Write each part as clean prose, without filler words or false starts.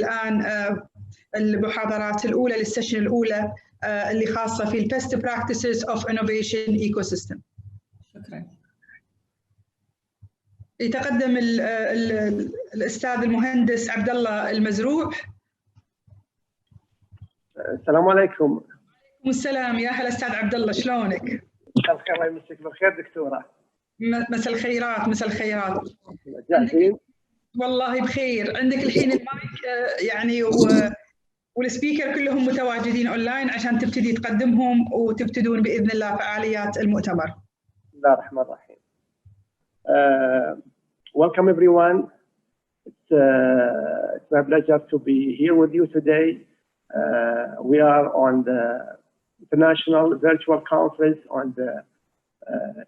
الآن المحاضرات الأولى للسيشن الأولى اللي خاصة في Best Practices of Innovation Ecosystem. شكرا. يتقدم الأستاذ المهندس عبد الله المزروع. السلام عليكم. وعليكم السلام، يا هلا أستاذ عبد الله، شلونك؟ مساء الخير، الله يمسيك بالخير دكتورة. مساء الخيرات، مساء الخيرات. جاهزين؟ والله بخير. عندك الحين المايك يعني والسبيكر كلهم متواجدين اونلاين عشان تبتدي تقدمهم وتبتدون باذن الله فعاليات المؤتمر. بسم الله الرحمن الرحيم. Welcome everyone. It's my pleasure to be here with you today. We are on the international virtual conference on the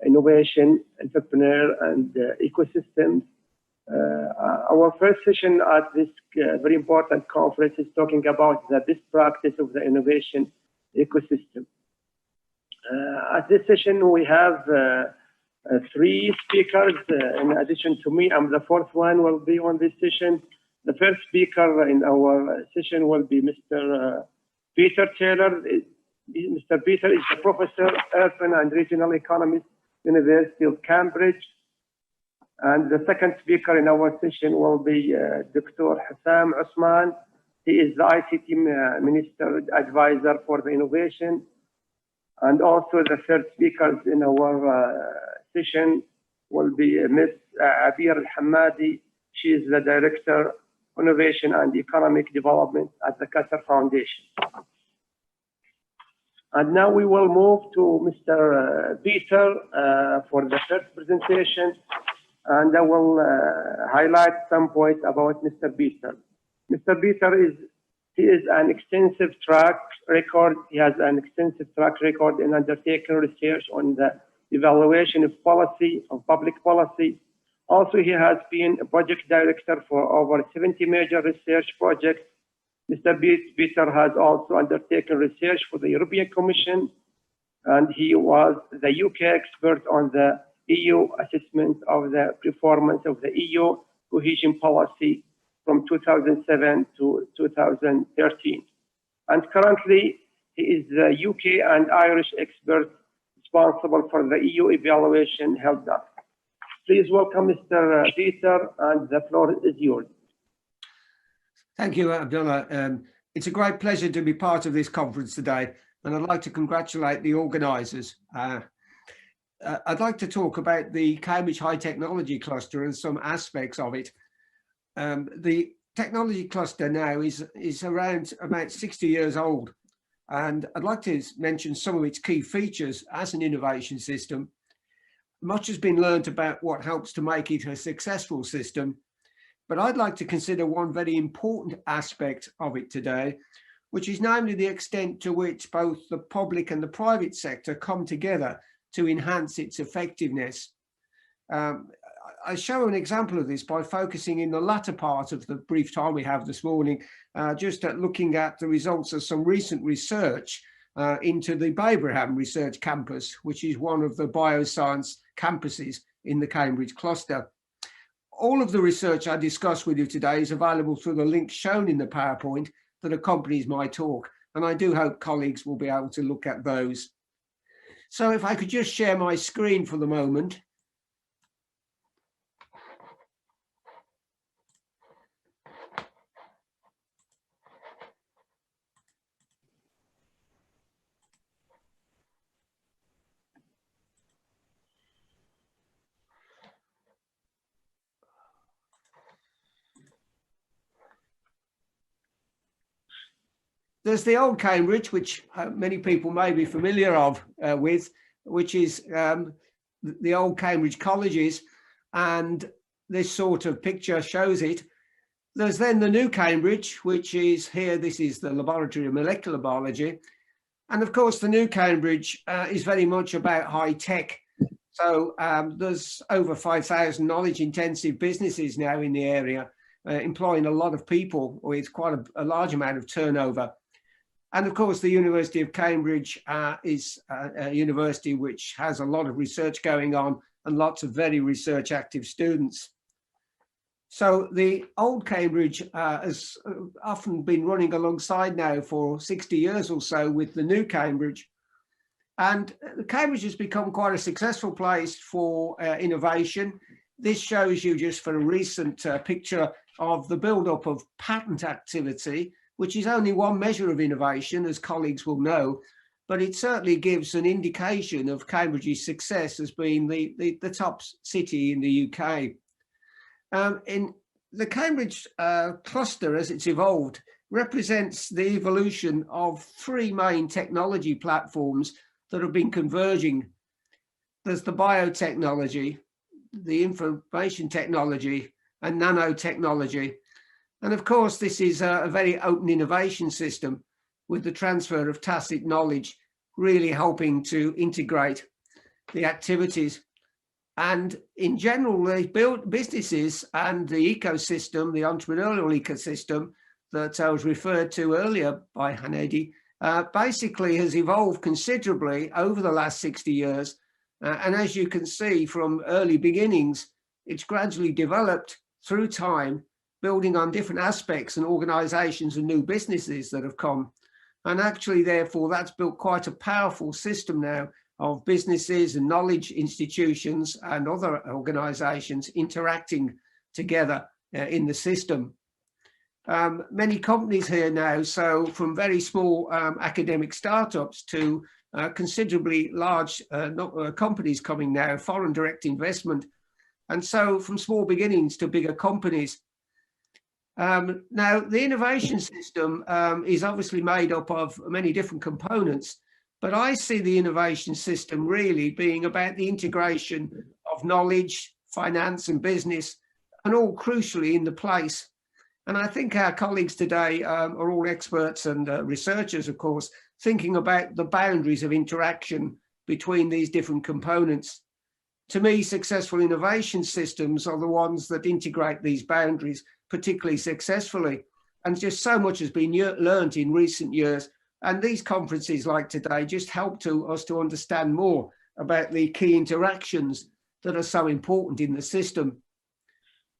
innovation, entrepreneur, and ecosystems. Our first session at this very important conference is talking about the best practice of the innovation ecosystem. At this session, we have three speakers. In addition to me, I'm the fourth one will be on this session. The first speaker in our session will be Mr. Peter Taylor. Mr. Peter is the Professor, Urban and Regional Economist, University of Cambridge. And the second speaker in our session will be Dr. Hassan Usman. He is the ICT Minister Advisor for the Innovation. And also the third speaker in our session will be Ms. Abir Al-Hamadi. She is the Director, Innovation and Economic Development at the Qatar Foundation. And now we will move to Mr. Peter for the first presentation. And I will highlight some points about Mr. Peter. Mr. Peter is an extensive track record. He has an extensive track record in undertaking research on the evaluation of policy, of public policy. Also, he has been a project director for over 70 major research projects. Mr. Peter has also undertaken research for the European Commission, and he was the UK expert on the EU assessment of the performance of the EU cohesion policy from 2007 to 2013. And currently, he is the UK and Irish expert responsible for the EU evaluation help desk. Please welcome Mr. Peter, and the floor is yours. Thank you, Abdullah. It's a great pleasure to be part of this conference today, and I'd like to congratulate the organisers. I'd like to talk about the Cambridge High Technology Cluster and some aspects of it. The technology cluster now is around about 60 years old, and I'd like to mention some of its key features as an innovation system. Much has been learnt about what helps to make it a successful system, but I'd like to consider one very important aspect of it today, which is namely the extent to which both the public and the private sector come together to enhance its effectiveness. I show an example of this by focusing in the latter part of the brief time we have this morning, just at looking at the results of some recent research into the Babraham Research Campus, which is one of the bioscience campuses in the Cambridge cluster. All of the research I discuss with you today is available through the link shown in the PowerPoint that accompanies my talk, and I do hope colleagues will be able to look at those. So if I could just share my screen for the moment. There's the old Cambridge, which many people may be familiar with, which is the old Cambridge colleges, and this sort of picture shows it. There's then the new Cambridge, which is here. This is the Laboratory of Molecular Biology. And of course, the new Cambridge is very much about high tech. So there's over 5,000 knowledge-intensive businesses now in the area, employing a lot of people with quite a large amount of turnover. And of course, the University of Cambridge is a university which has a lot of research going on and lots of very research active students. So the old Cambridge has often been running alongside now for 60 years or so with the new Cambridge. And Cambridge has become quite a successful place for innovation. This shows you just for a recent picture of the build-up of patent activity, which is only one measure of innovation, as colleagues will know, but it certainly gives an indication of Cambridge's success as being the top city in the UK. In the Cambridge cluster, as it's evolved, represents the evolution of three main technology platforms that have been converging. There's the biotechnology, the information technology, and nanotechnology. And of course, this is a very open innovation system with the transfer of tacit knowledge really helping to integrate the activities. And in general, the businesses and the ecosystem, the entrepreneurial ecosystem that I was referred to earlier by Hanedi, basically has evolved considerably over the last 60 years. And as you can see from early beginnings, it's gradually developed through time, building on different aspects and organizations and new businesses that have come. And actually, therefore, that's built quite a powerful system now of businesses and knowledge institutions and other organizations interacting together in the system. Many companies here now, so from very small academic startups to considerably large companies coming now, foreign direct investment, and so from small beginnings to bigger companies. Now, the innovation system is obviously made up of many different components, but I see the innovation system really being about the integration of knowledge, finance and business, and all crucially in the place. And I think our colleagues today are all experts and researchers, of course, thinking about the boundaries of interaction between these different components. To me, successful innovation systems are the ones that integrate these boundaries particularly successfully. And just so much has been learned in recent years. And these conferences like today just help us to understand more about the key interactions that are so important in the system.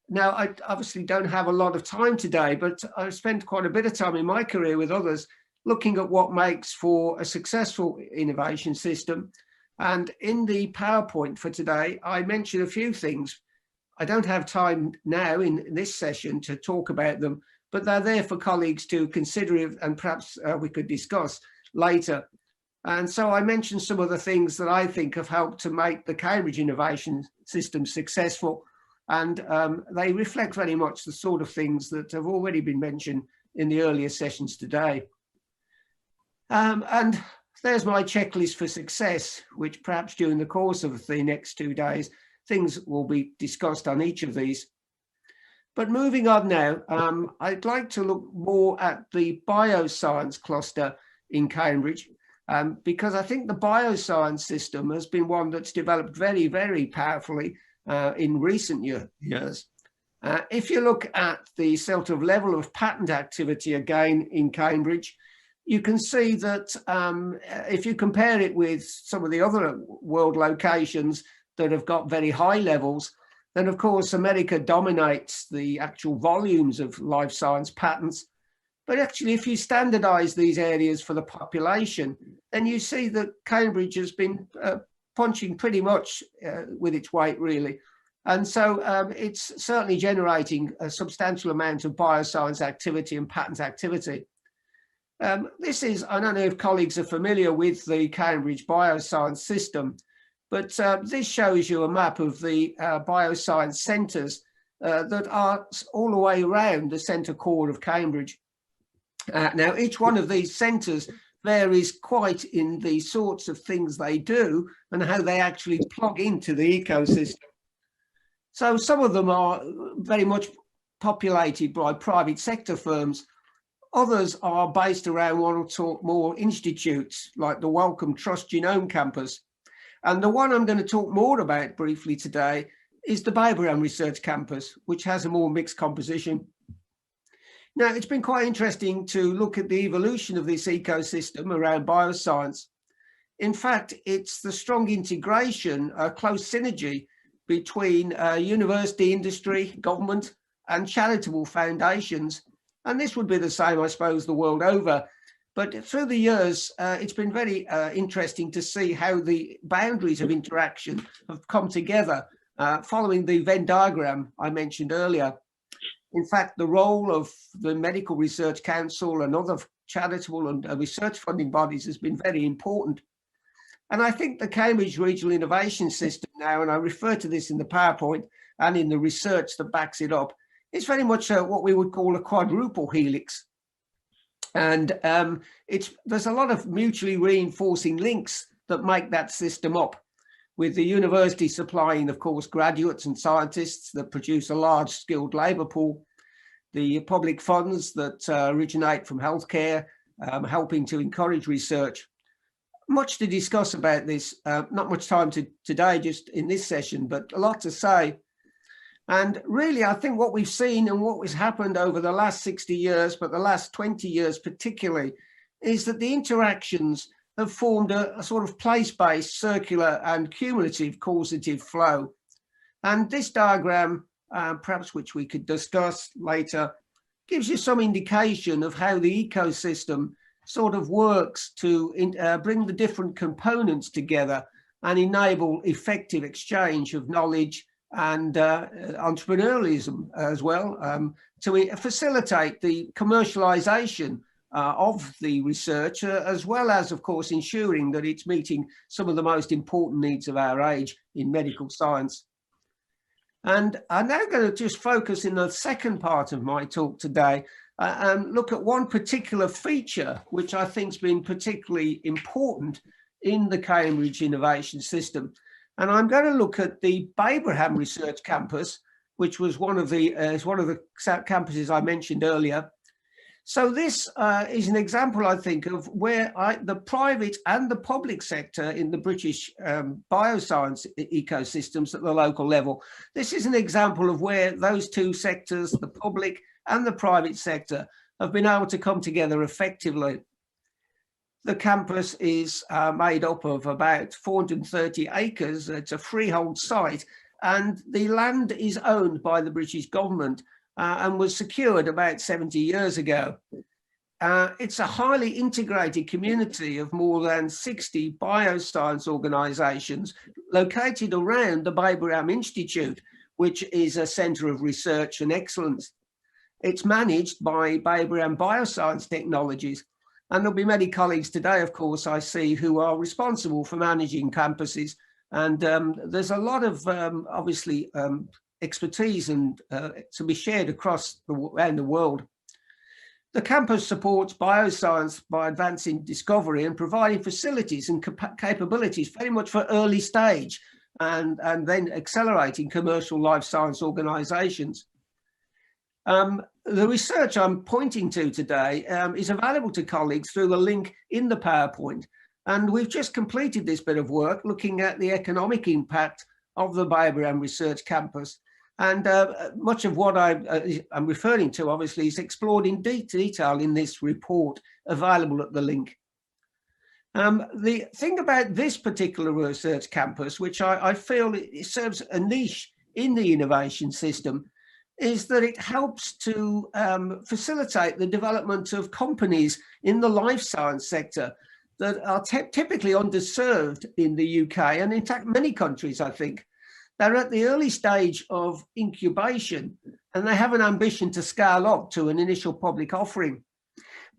Now, I obviously don't have a lot of time today, but I've spent quite a bit of time in my career with others looking at what makes for a successful innovation system. And in the PowerPoint for today, I mentioned a few things. I don't have time now in this session to talk about them, but they're there for colleagues to consider and perhaps we could discuss later. And so I mentioned some of the things that I think have helped to make the Cambridge innovation system successful. And they reflect very much the sort of things that have already been mentioned in the earlier sessions today. And there's my checklist for success, which perhaps during the course of the next 2 days, things will be discussed on each of these. But moving on now, I'd like to look more at the bioscience cluster in Cambridge, because I think the bioscience system has been one that's developed very, very powerfully in recent years. If you look at the sort of level of patent activity again in Cambridge, you can see that if you compare it with some of the other world locations that have got very high levels, then of course America dominates the actual volumes of life science patents. But actually, if you standardize these areas for the population, then you see that Cambridge has been punching pretty much with its weight, really. And so it's certainly generating a substantial amount of bioscience activity and patent activity. This is, I don't know if colleagues are familiar with the Cambridge bioscience system, but this shows you a map of the bioscience centres that are all the way around the centre core of Cambridge. Now, each one of these centres varies quite in the sorts of things they do and how they actually plug into the ecosystem. So some of them are very much populated by private sector firms. Others are based around one or two more institutes, like the Wellcome Trust Genome Campus. And the one I'm going to talk more about briefly today is the Babraham Research Campus, which has a more mixed composition. Now, it's been quite interesting to look at the evolution of this ecosystem around bioscience. In fact, it's the strong integration, close synergy between university, industry, government, and charitable foundations. And this would be the same, I suppose, the world over. But through the years, it's been very interesting to see how the boundaries of interaction have come together following the Venn diagram I mentioned earlier. In fact, the role of the Medical Research Council and other charitable and research funding bodies has been very important. And I think the Cambridge Regional Innovation System now, and I refer to this in the PowerPoint and in the research that backs it up, is very much what we would call a quadruple helix. And there's a lot of mutually reinforcing links that make that system up, with the university supplying, of course, graduates and scientists that produce a large skilled labour pool, the public funds that originate from healthcare, helping to encourage research. Much to discuss about this, not much time today just in this session, but a lot to say. And really, I think what we've seen and what has happened over the last 60 years, but the last 20 years particularly, is that the interactions have formed a sort of place-based, circular and cumulative causative flow. And this diagram, perhaps which we could discuss later, gives you some indication of how the ecosystem sort of works to bring the different components together and enable effective exchange of knowledge and entrepreneurialism as well, to facilitate the commercialization of the research, as well as, of course, ensuring that it's meeting some of the most important needs of our age in medical science. And I'm now going to just focus in the second part of my talk today and look at one particular feature which I think has been particularly important in the Cambridge Innovation System. And I'm going to look at the Babraham Research Campus, which was one of the campuses I mentioned earlier. So this is an example, I think, of where the private and the public sector in the British bioscience ecosystems at the local level. This is an example of where those two sectors, the public and the private sector, have been able to come together effectively. The campus is made up of about 430 acres. It's a freehold site, and the land is owned by the British government and was secured about 70 years ago. It's a highly integrated community of more than 60 bioscience organisations located around the Babraham Institute, which is a centre of research and excellence. It's managed by Babraham Bioscience Technologies. And there'll be many colleagues today, of course, I see, who are responsible for managing campuses. And there's a lot of, obviously, expertise and to be shared around the world. The campus supports bioscience by advancing discovery and providing facilities and capabilities very much for early stage and then accelerating commercial life science organisations. The research I'm pointing to today is available to colleagues through the link in the PowerPoint. And we've just completed this bit of work looking at the economic impact of the Babraham Research Campus. And much of what I'm referring to, obviously, is explored in detail in this report available at the link. The thing about this particular research campus, which I feel it serves a niche in the innovation system, is that it helps to facilitate the development of companies in the life science sector that are typically underserved in the UK and in fact many countries, I think. They're at the early stage of incubation and they have an ambition to scale up to an initial public offering.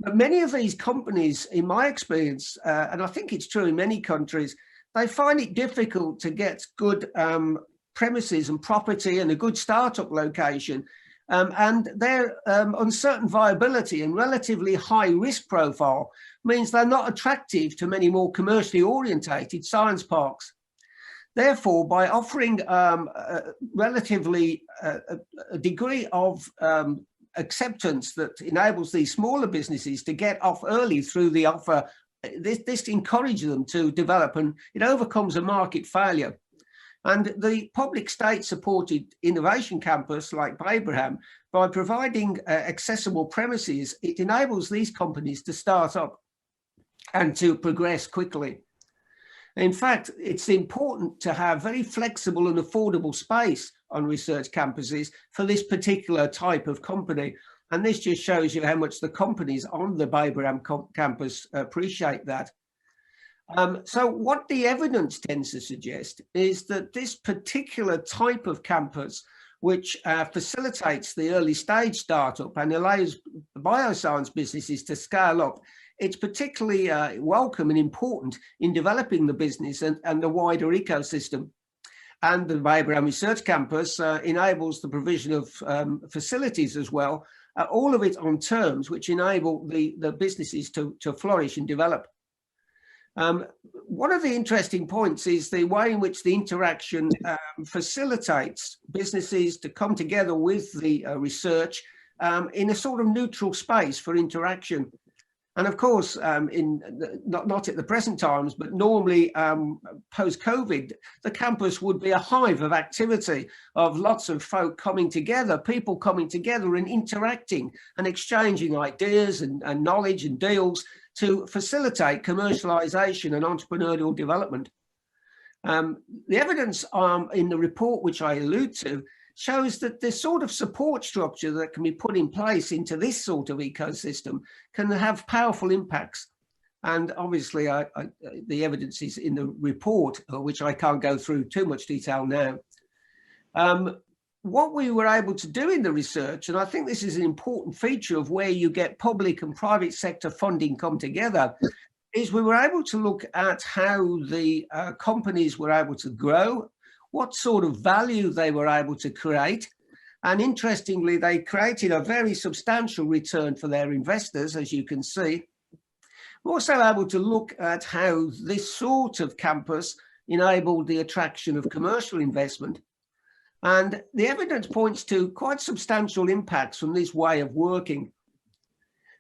But many of these companies, in my experience, and I think it's true in many countries, they find it difficult to get good premises and property and a good startup location, and their uncertain viability and relatively high risk profile means they're not attractive to many more commercially orientated science parks. Therefore, by offering relatively a degree of acceptance that enables these smaller businesses to get off early through the offer, this encourages them to develop, and it overcomes a market failure. And the public state supported innovation campus like Babraham, by providing accessible premises, it enables these companies to start up and to progress quickly. In fact, it's important to have very flexible and affordable space on research campuses for this particular type of company. And this just shows you how much the companies on the Bagram campus appreciate that. So what the evidence tends to suggest is that this particular type of campus, which facilitates the early stage startup and allows bioscience businesses to scale up, it's particularly welcome and important in developing the business and the wider ecosystem. And the Bagram Research Campus enables the provision of facilities as well, all of it on terms which enable the businesses to flourish and develop. One of the interesting points is the way in which the interaction facilitates businesses to come together with the research in a sort of neutral space for interaction. And of course, not at the present times, but normally post-COVID, the campus would be a hive of activity, of lots of folk coming together, people coming together and interacting and exchanging ideas and knowledge and deals to facilitate commercialization and entrepreneurial development. The evidence in the report, which I allude to, shows that this sort of support structure that can be put in place into this sort of ecosystem can have powerful impacts. And obviously, the evidence is in the report, which I can't go through too much detail now. What we were able to do in the research, and I think this is an important feature of where you get public and private sector funding come together, is we were able to look at how the companies were able to grow, what sort of value they were able to create. And interestingly, they created a very substantial return for their investors, as you can see. We're also able to look at how this sort of campus enabled the attraction of commercial investment. And the evidence points to quite substantial impacts from this way of working.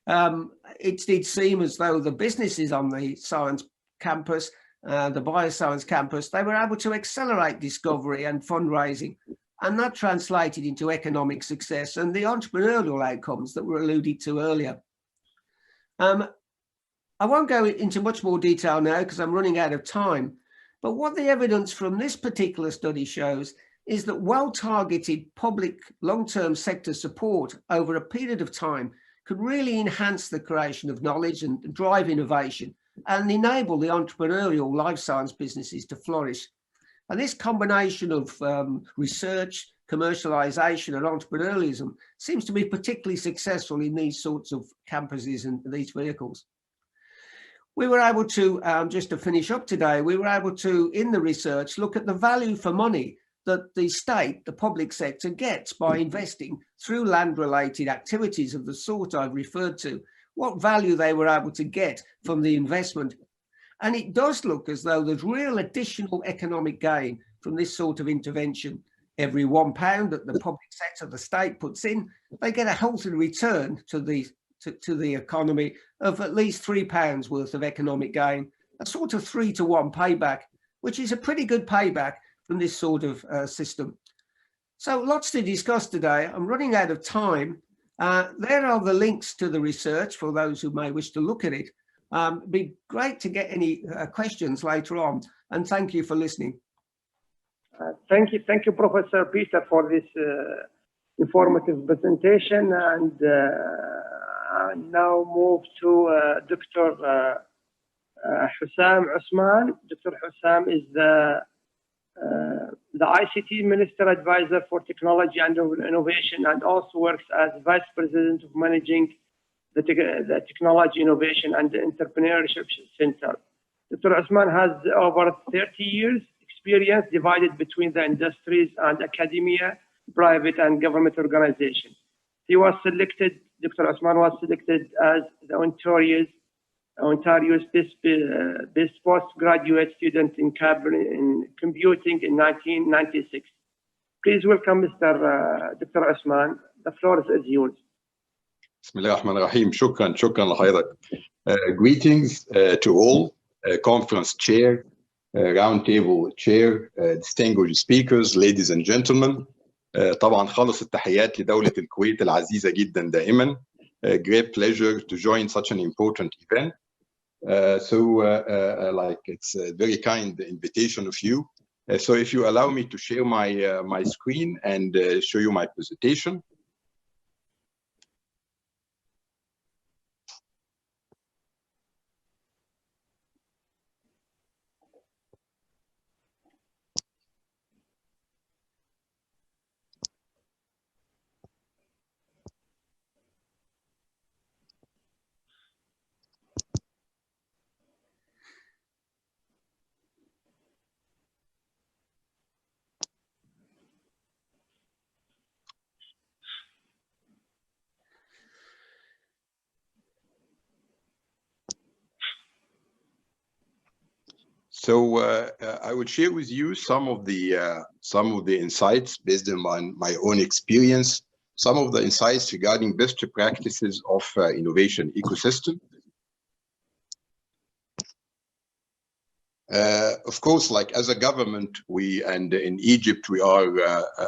It did seem as though the businesses on the science campus, the bioscience campus, they were able to accelerate discovery and fundraising, and that translated into economic success and the entrepreneurial outcomes that were alluded to earlier. I won't go into much more detail now because I'm running out of time, but what the evidence from this particular study shows is that well-targeted public long-term sector support over a period of time could really enhance the creation of knowledge and drive innovation and enable the entrepreneurial life science businesses to flourish. And this combination of research, commercialization and entrepreneurialism seems to be particularly successful in these sorts of campuses and these vehicles. We were able to, just to finish up today, we were able to, in the research, look at the value for money that the state, the public sector, gets by investing through land-related activities of the sort I've referred to, what value they were able to get from the investment. And it does look as though there's real additional economic gain from this sort of intervention. Every £1 that the public sector, the state puts in, they get a healthy return to the economy of at least £3 worth of economic gain, a sort of 3-to-1 payback, which is a pretty good payback from this sort of system. So lots to discuss today. I'm running out of time. There are the links to the research for those who may wish to look at it. It'd be great to get any questions later on, and thank you for listening. Thank you, Professor Peter, for this informative presentation. And I now move to Dr. Hussam Usman. Dr. Hussam is the ICT Minister Advisor for Technology and Innovation, and also works as Vice President of Managing the Technology Innovation and Entrepreneurship Center. Dr. Usman has over 30 years experience divided between the industries and academia, private and government organizations. Dr. Usman was selected as the Ontario's best postgraduate student in computing in 1996. Please welcome Dr. Usman. The floor is yours. Bismillahirrahmanirrahim. Shukran لحضرتك. Greetings to all, conference chair, roundtable chair, distinguished speakers, ladies and gentlemen. طبعا خالص التحيات لدولة الكويت العزيزة جدا دائما. Great pleasure to join such an important event. Like it's a very kind invitation of you So if you allow me to share my screen and show you my presentation. So I would share with you some of the insights based on my own experience, some of the insights regarding best practices of innovation ecosystem. Of course, like as a government, and in Egypt, we are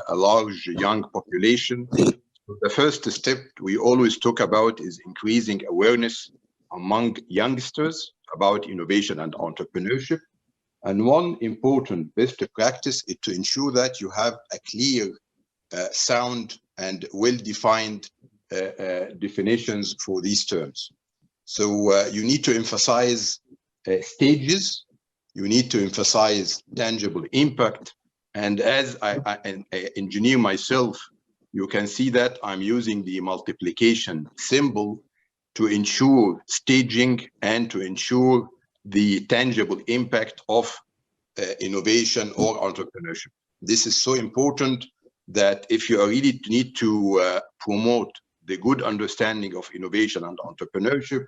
a large young population. The first step we always talk about is increasing awareness among youngsters about innovation and entrepreneurship. And one important best practice is to ensure that you have a clear, sound, and well-defined definitions for these terms. So you need to emphasize stages, you need to emphasize tangible impact. And as an engineer myself, you can see that I'm using the multiplication symbol to ensure staging and to ensure the tangible impact of innovation or entrepreneurship. This is so important that if you really need to promote the good understanding of innovation and entrepreneurship,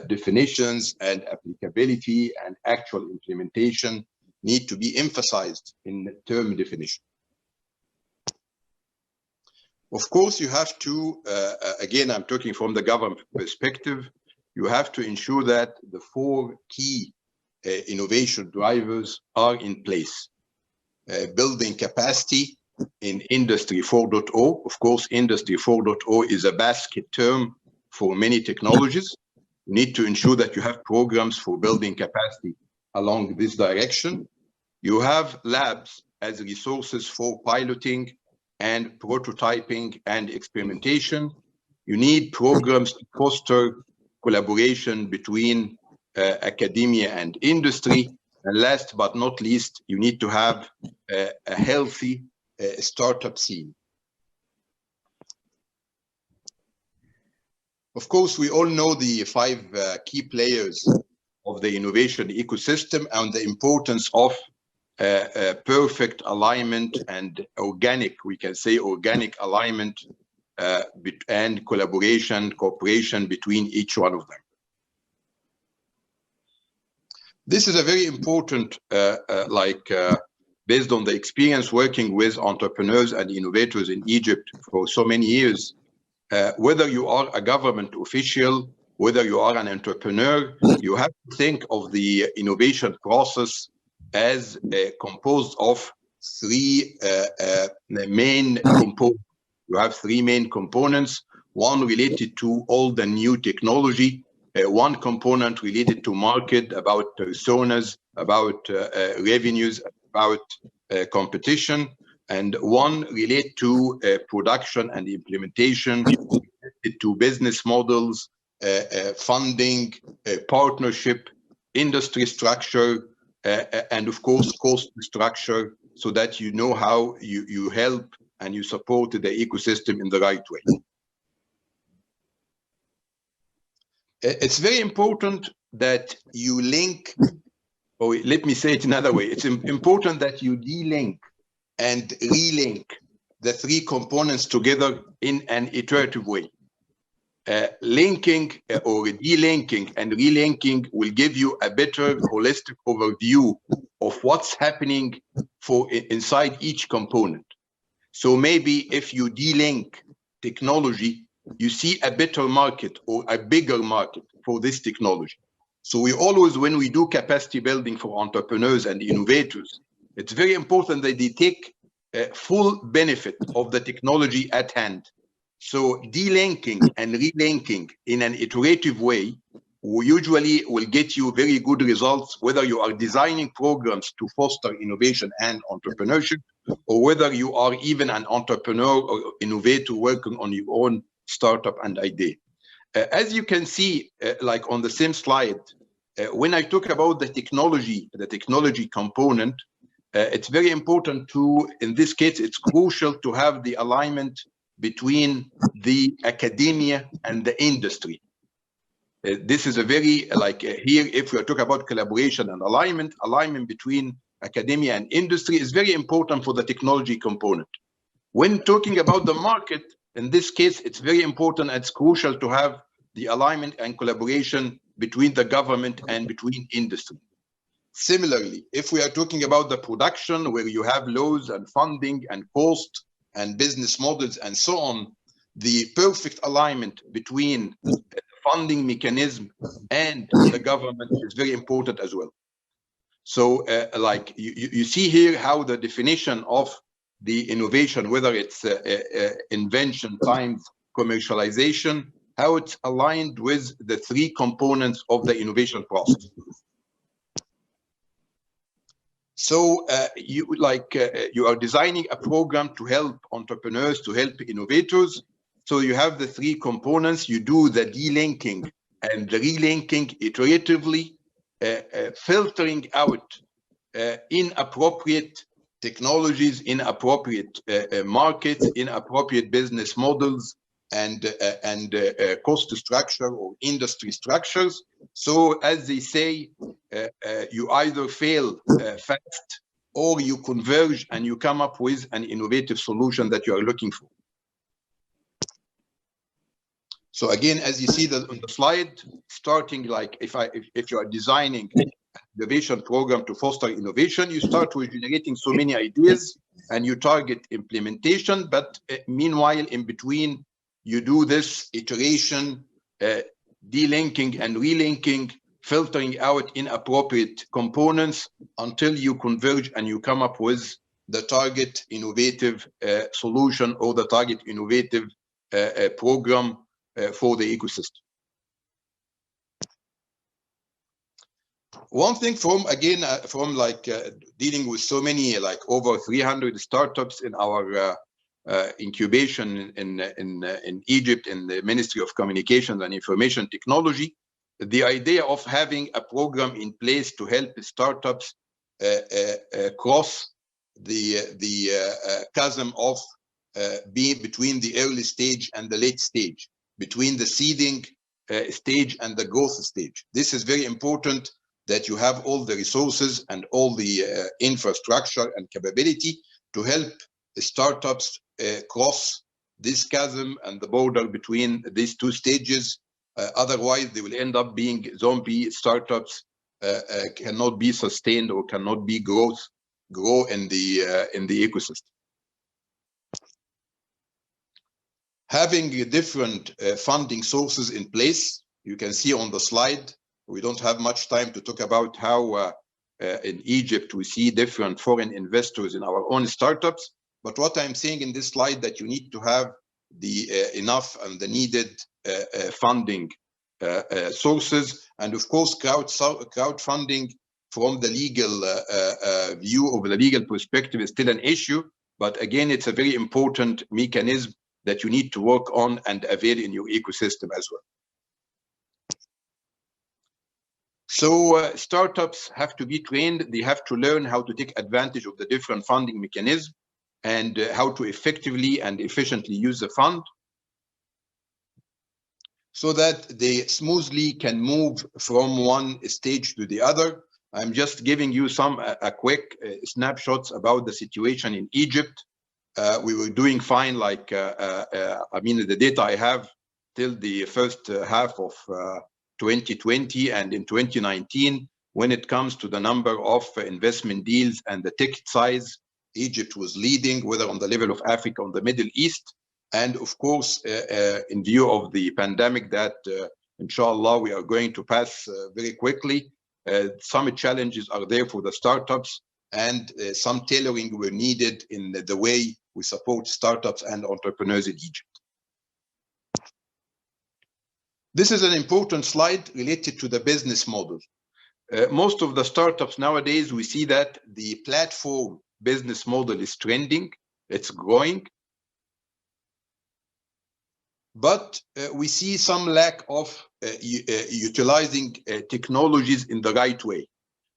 definitions and applicability and actual implementation need to be emphasized in term definition. Of course, you have to, again, I'm talking from the government perspective, you have to ensure that the 4 key innovation drivers are in place. Building capacity in Industry 4.0. Of course, Industry 4.0 is a basket term for many technologies. You need to ensure that you have programs for building capacity along this direction. You have labs as resources for piloting and prototyping and experimentation. You need programs to foster collaboration between academia and industry. And last but not least, you need to have a healthy startup scene. Of course, we all know the 5 key players of the innovation ecosystem and the importance of perfect alignment and organic, we can say organic alignment and collaboration, cooperation between each one of them. This is a very important, based on the experience working with entrepreneurs and innovators in Egypt for so many years, whether you are a government official, whether you are an entrepreneur, you have to think of the innovation process as composed of 3 main components. You have 3 main components, one related to all the new technology, one component related to market, about personas, about revenues, about competition, and one related to production and implementation, related to business models, funding, partnership, industry structure, and of course cost structure, so that you know how you help and you support the ecosystem in the right way. It's very important that you link, or let me say it another way, it's important that you de-link and relink the 3 components together in an iterative way. Linking or delinking and relinking will give you a better holistic overview of what's happening inside each component. So maybe if you delink technology, you see a better market or a bigger market for this technology. So we always, when we do capacity building for entrepreneurs and innovators, it's very important that they take full benefit of the technology at hand. So delinking and relinking in an iterative way usually will get you very good results, whether you are designing programs to foster innovation and entrepreneurship, or whether you are even an entrepreneur or innovator working on your own startup and idea. As you can see, like on the same slide, when I talk about the technology component, it's very important to, in this case, it's crucial to have the alignment between the academia and the industry. This is a very, like here, if we are talking about collaboration and alignment between academia and industry is very important for the technology component. When talking about the market, in this case, it's very important and it's crucial to have the alignment and collaboration between the government and between industry. Similarly, if we are talking about the production where you have laws and funding and cost and business models and so on, the perfect alignment between the funding mechanism and the government is very important as well. So like you see here how the definition of the innovation, whether it's invention times commercialization, how it's aligned with the three components of the innovation process. So you are designing a program to help entrepreneurs, to help innovators. So you have the three components. You do the delinking and the relinking iteratively, filtering out inappropriate technologies, inappropriate markets, inappropriate business models, and cost structure or industry structures. So as they say, you either fail fast or you converge and you come up with an innovative solution that you are looking for. So again, as you see that on the slide, starting like if you are designing an innovation program to foster innovation, you start with generating so many ideas and you target implementation. But meanwhile, in between, you do this iteration, delinking and relinking, filtering out inappropriate components until you converge and you come up with the target innovative solution or the target innovative program for the ecosystem. One thing from dealing with so many, like over 300 startups in our incubation in Egypt in the Ministry of Communications and Information Technology, the idea of having a program in place to help startups cross the chasm of being between the early stage and the late stage, between the seeding stage and the growth stage. This is very important that you have all the resources and all the infrastructure and capability to help startups cross this chasm and the border between these two stages. Otherwise, they will end up being zombie startups, cannot be sustained or cannot be grow in the ecosystem. Having different funding sources in place, you can see on the slide. We don't have much time to talk about how in Egypt we see different foreign investors in our own startups. But what I'm saying in this slide that you need to have the enough and the needed funding sources, and of course crowdfunding from the legal view or the legal perspective is still an issue. But again, it's a very important mechanism that you need to work on and avail in your ecosystem as well. So startups have to be trained. They have to learn how to take advantage of the different funding mechanisms and how to effectively and efficiently use the fund so that they smoothly can move from one stage to the other. I'm just giving you some quick snapshots about the situation in Egypt. We were doing fine, like, I mean, the data I have till the first half of 2020 and in 2019, when it comes to the number of investment deals and the ticket size, Egypt was leading, whether on the level of Africa or the Middle East. And of course, in view of the pandemic that, inshallah, we are going to pass very quickly, some challenges are there for the startups, and some tailoring were needed in the way we support startups and entrepreneurs in Egypt. This is an important slide related to the business model. Most of the startups nowadays, we see that the platform business model is trending, it's growing. But we see some lack of utilizing technologies in the right way.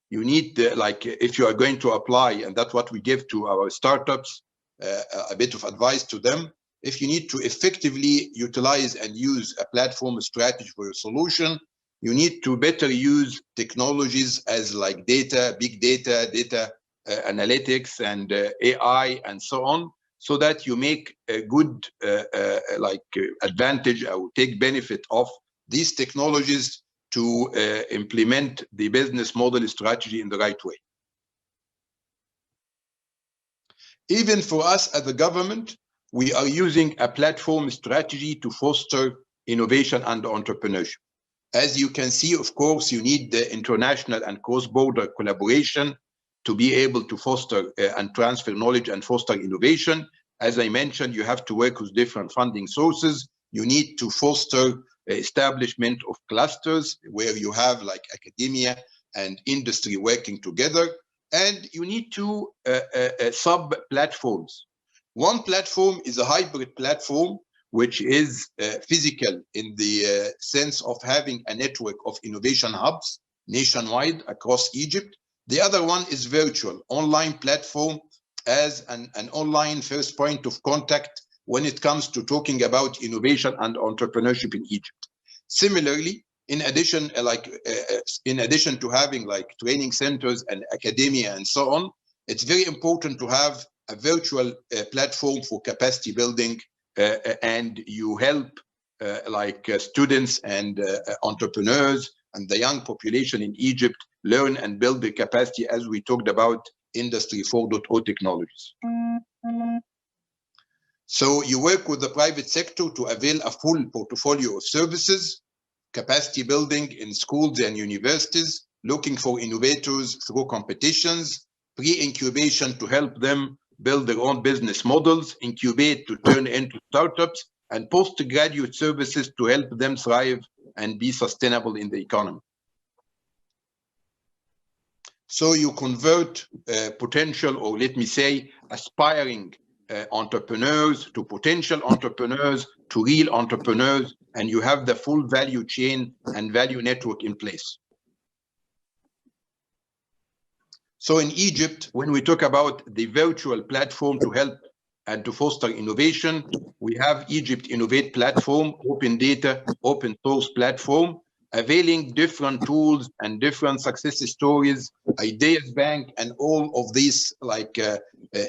You need, like, if you are going to apply, and that's what we give to our startups, a bit of advice to them. If you need to effectively utilize and use a platform strategy for your solution, you need to better use technologies as like data, big data, data analytics, and AI, and so on, so that you make a good advantage or take benefit of these technologies to implement the business model strategy in the right way. Even for us as a government, we are using a platform strategy to foster innovation and entrepreneurship. As you can see, of course, you need the international and cross-border collaboration to be able to foster and transfer knowledge and foster innovation. As I mentioned, you have to work with different funding sources. You need to foster establishment of clusters where you have like academia and industry working together. And you need two sub-platforms. One platform is a hybrid platform, which is physical in the sense of having a network of innovation hubs nationwide across Egypt. The other one is virtual, online platform as an online first point of contact when it comes to talking about innovation and entrepreneurship in Egypt. Similarly, in addition to having like training centers and academia and so on, it's very important to have a virtual platform for capacity building, and you help students and entrepreneurs and the young population in Egypt learn and build the capacity, as we talked about Industry 4.0 technologies. So you work with the private sector to avail a full portfolio of services, capacity building in schools and universities, looking for innovators through competitions, pre-incubation to help them build their own business models, incubate to turn into startups, and postgraduate services to help them thrive and be sustainable in the economy. So you convert potential, or let me say, aspiring entrepreneurs to potential entrepreneurs to real entrepreneurs, and you have the full value chain and value network in place. So in Egypt, when we talk about the virtual platform to help and to foster innovation, we have Egypt Innovate platform, open data, open source platform, availing different tools and different success stories, ideas bank, and all of these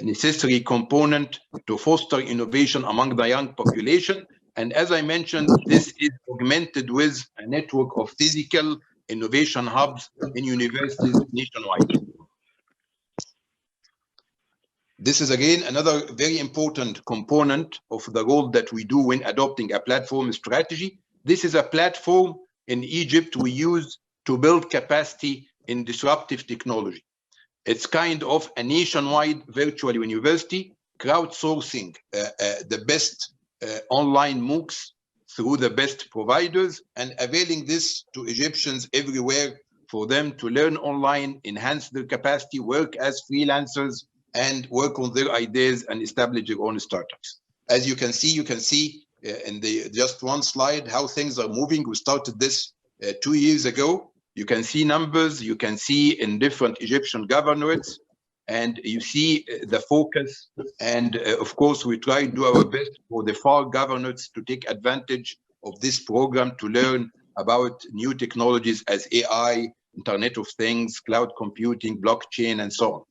necessary component to foster innovation among the young population. And as I mentioned, this is augmented with a network of physical innovation hubs in universities nationwide. This is again another very important component of the role that we do when adopting a platform strategy. This is a platform in Egypt we use to build capacity in disruptive technology. It's kind of a nationwide virtual university, crowdsourcing the best online MOOCs through the best providers, and availing this to Egyptians everywhere for them to learn online, enhance their capacity, work as freelancers, and work on their ideas and establish their own startups. As you can see in the just one slide how things are moving. We started this 2 years ago. You can see numbers, you can see in different Egyptian governorates, and you see the focus. And of course, we try to do our best for the FAR governorates to take advantage of this program to learn about new technologies as AI, Internet of Things, cloud computing, blockchain, and so on.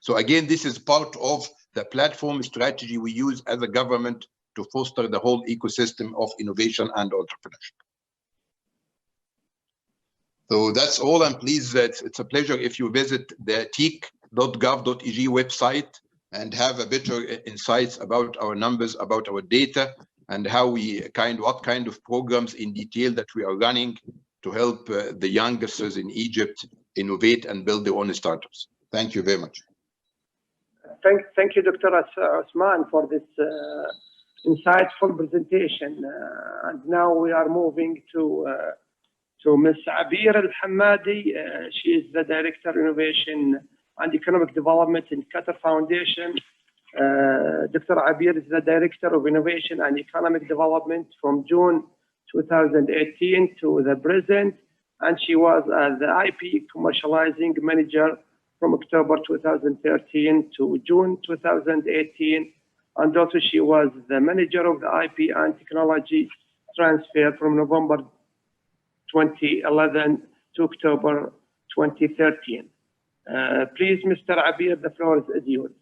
So again, this is part of the platform strategy we use as a government to foster the whole ecosystem of innovation and entrepreneurship. So that's all, and please, it's a pleasure if you visit the teak.gov.eg website and have a better insights about our numbers, about our data, and how we what kind of programs in detail that we are running to help the youngsters in Egypt innovate and build their own startups. Thank you very much. Thank you, Dr. Osman, for this insightful presentation. And now we are moving to Ms. Abir Al-Hamadi. She is the Director of Innovation and Economic Development in Qatar Foundation. Dr. Abir is the Director of Innovation and Economic Development from June 2018 to the present, and she was the IP Commercializing Manager from October 2013 to June 2018, and also she was the Manager of the IP and Technology Transfer from November 2011 to October 2013. Please, Mr. Abir, the floor is yours.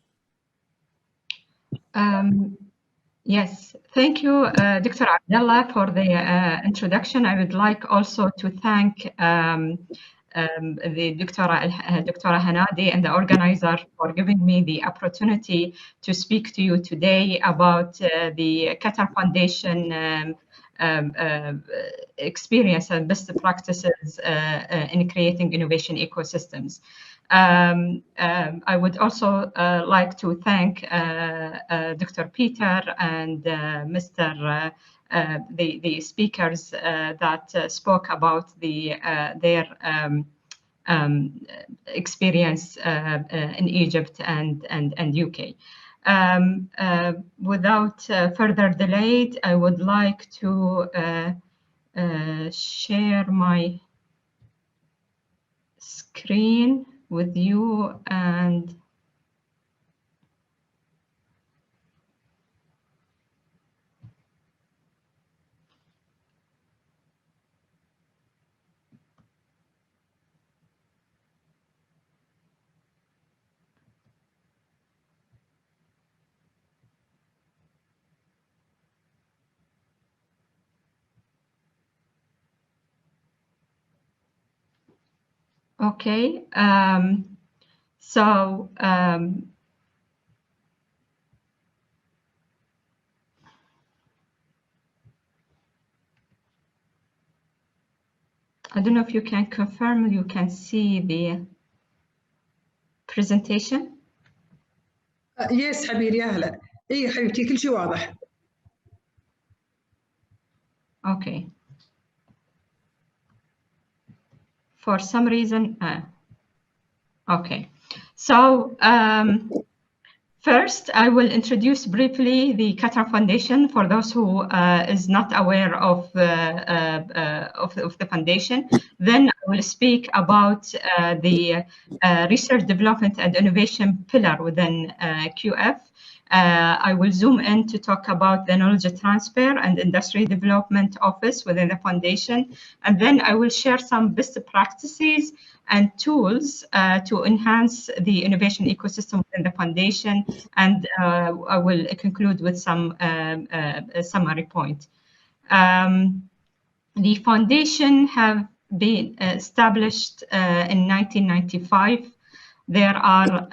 Yes, thank you, Dr. Abdullah, for the introduction. I would like also to thank the Dr. Hanadi and the organizer for giving me the opportunity to speak to you today about the Qatar Foundation experience and best practices in creating innovation ecosystems. I would also like to thank Dr. Peter and the speakers that spoke about their experience in Egypt and UK. Without further delay, I would like to share my screen with you, and okay. So I don't know if you can confirm you can see the presentation. Yes, حبيبي يا هلا. إيه حبيبتي كل شيء واضح. Okay. For some reason, okay. So first, I will introduce briefly the Qatar Foundation for those who is not aware of the foundation. Then I will speak about the research development and innovation pillar within QF. I will zoom in to talk about the knowledge transfer and industry development office within the foundation. And then I will share some best practices and tools to enhance the innovation ecosystem within the foundation. And I will conclude with some summary point. The foundation have been established in 1995. There are,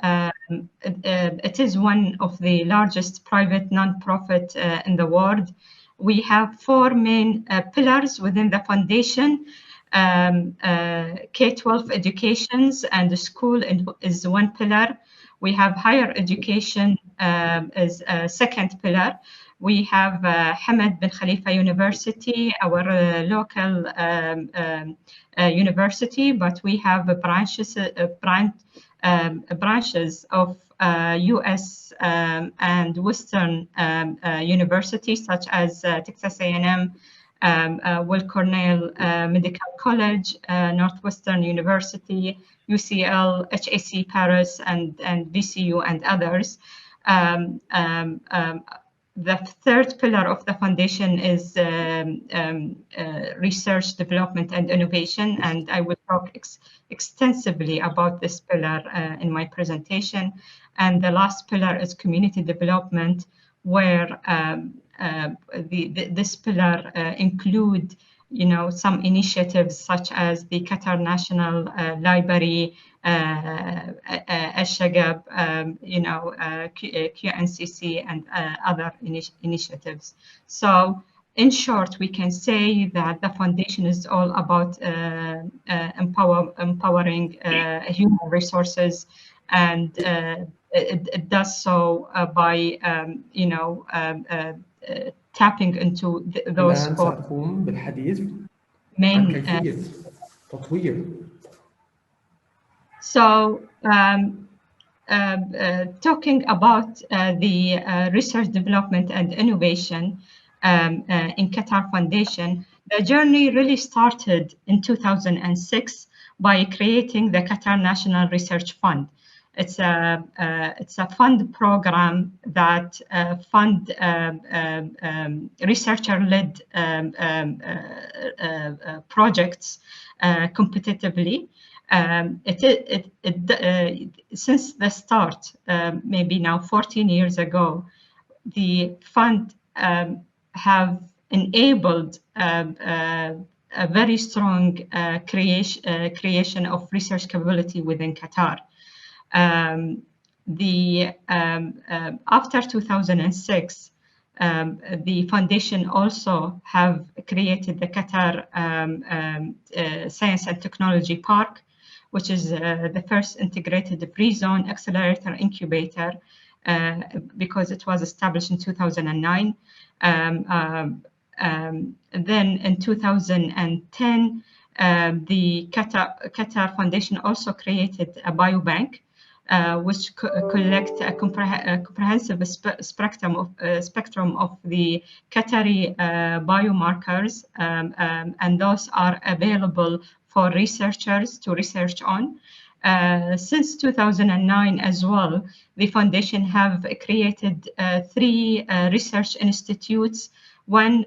it is one of the largest private non-profit in the world. We have four main pillars within the foundation. K-12 educations and the school is one pillar. We have higher education as a second pillar. We have Hamad bin Khalifa University, our local university, but we have branches of US and Western universities such as Texas A&M, Will Cornell Medical College, Northwestern University, UCL, HAC Paris, and VCU and others. The third pillar of the foundation is research, development, and innovation, and I will talk extensively about this pillar in my presentation. And the last pillar is community development, where this pillar include, some initiatives such as the Qatar National Library, Al-Shagab, QNCC, and other initiatives. So, in short, we can say that the foundation is all about empowering human resources, and it does so by, tapping into those الآن سأقوم بالحديث main عن كيفية تطوير. So talking about the research development and innovation in Qatar Foundation, the journey really started in 2006 by creating the Qatar National Research Fund. It's a fund program that fund researcher-led projects competitively. Since the start, maybe now 14 years ago, the fund have enabled a very strong creation of research capability within Qatar. After 2006, the foundation also have created the Qatar Science and Technology Park, which is the first integrated free zone accelerator incubator, because it was established in 2009. Then in 2010, the Qatar Foundation also created a biobank, which collect a comprehensive spectrum of the Qatari biomarkers, and those are available for researchers to research on. Since 2009 as well, the foundation have created 3 research institutes, one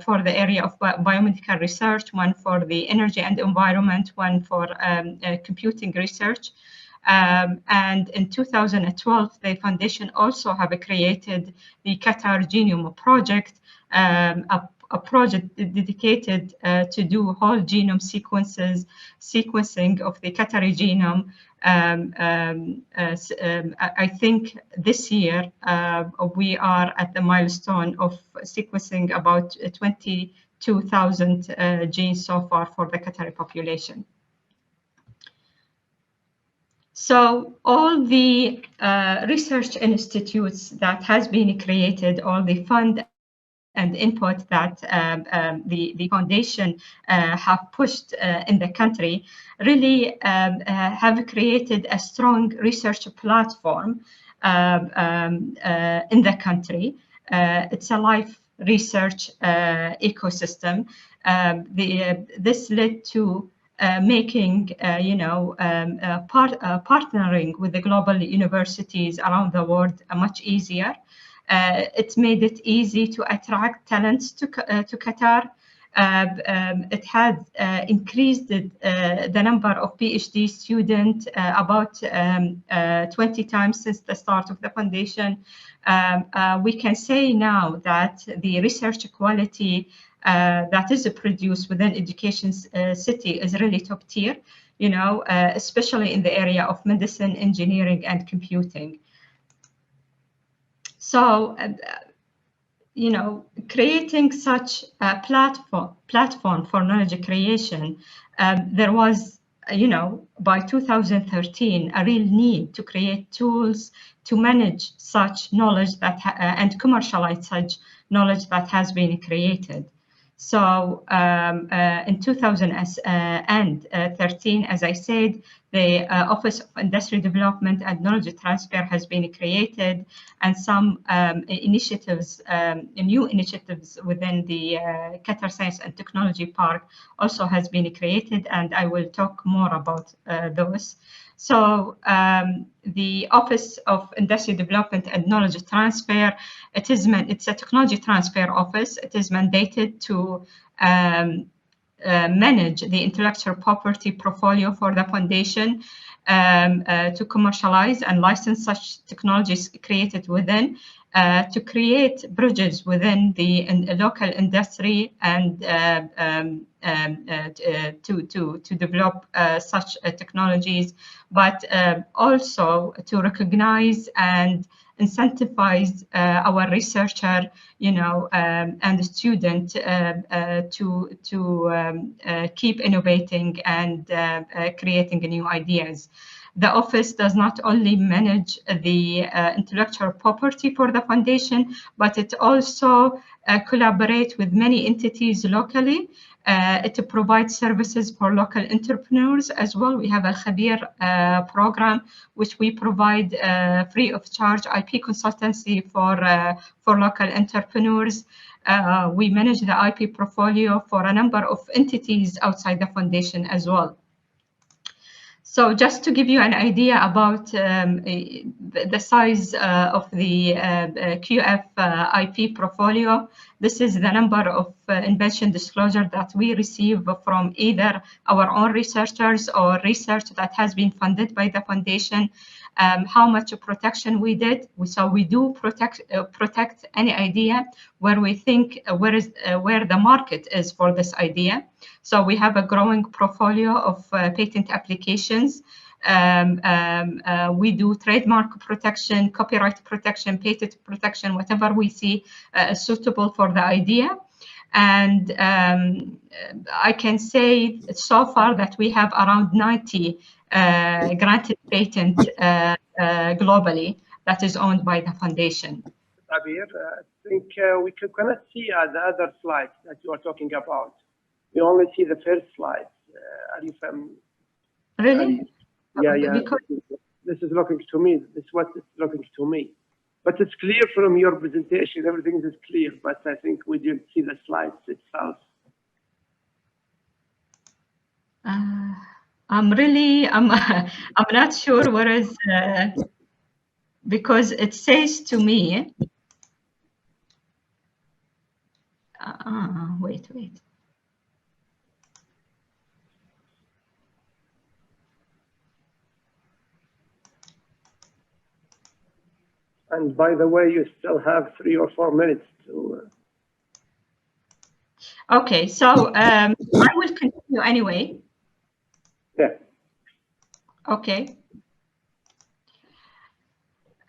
for the area of biomedical research, one for the energy and environment, one for computing research. And in 2012, the foundation also have created the Qatar Genome Project, a project dedicated to do whole genome sequencing of the Qatari genome. I think this year we are at the milestone of sequencing about 22,000 genes so far for the Qatari population. So all the research institutes that has been created, all the fund and input that the foundation have pushed in the country, really have created a strong research platform in the country. It's a live research ecosystem. This led to making, partnering with the global universities around the world much easier. It made it easy to attract talents to Qatar. It had increased the number of PhD students about 20 times since the start of the foundation. We can say now that the research quality that is produced within education city is really top tier, especially in the area of medicine, engineering, and computing. So, creating such a platform for knowledge creation, there was, by 2013, a real need to create tools to manage such knowledge that and commercialize such knowledge that has been created. So in 2013, as I said, the Office of Industry Development and Knowledge Transfer has been created, and some initiatives, new initiatives within the Qatar Science and Technology Park also has been created, and I will talk more about those. So the Office of Industry Development and Knowledge Transfer, it's a technology transfer office. It is mandated to manage the intellectual property portfolio for the foundation, to commercialize and license such technologies created within, to create bridges within the local industry, and to develop such technologies, but also to recognize and incentivize our researcher, and student to keep innovating and creating new ideas. the office does not only manage the intellectual property for the foundation, but it also collaborates with many entities locally. It provides services for local entrepreneurs as well. We have a Khabir program, which we provide free of charge IP consultancy for local entrepreneurs. We manage the IP portfolio for a number of entities outside the foundation as well. So just to give you an idea about the size of the QF IP portfolio, this is the number of invention disclosure that we receive from either our own researchers or research that has been funded by the foundation. How much protection we did. So we do protect any idea where we think where the market is for this idea. So we have a growing portfolio of patent applications. We do trademark protection, copyright protection, patent protection, whatever we see suitable for the idea. And I can say so far that we have around 90 granted patent globally that is owned by the foundation. Abir, I think we cannot see the other slides that you are talking about. We only see the first slide. Are you familiar? Really? Yeah. Because this is looking to me. This is what it's looking to me. But it's clear from your presentation. Everything is clear. But I think we didn't see the slides itself. I'm not sure where is because it says to me. Wait. And by the way, you still have 3 or 4 minutes to. Okay, so I will continue anyway. Yeah. Okay.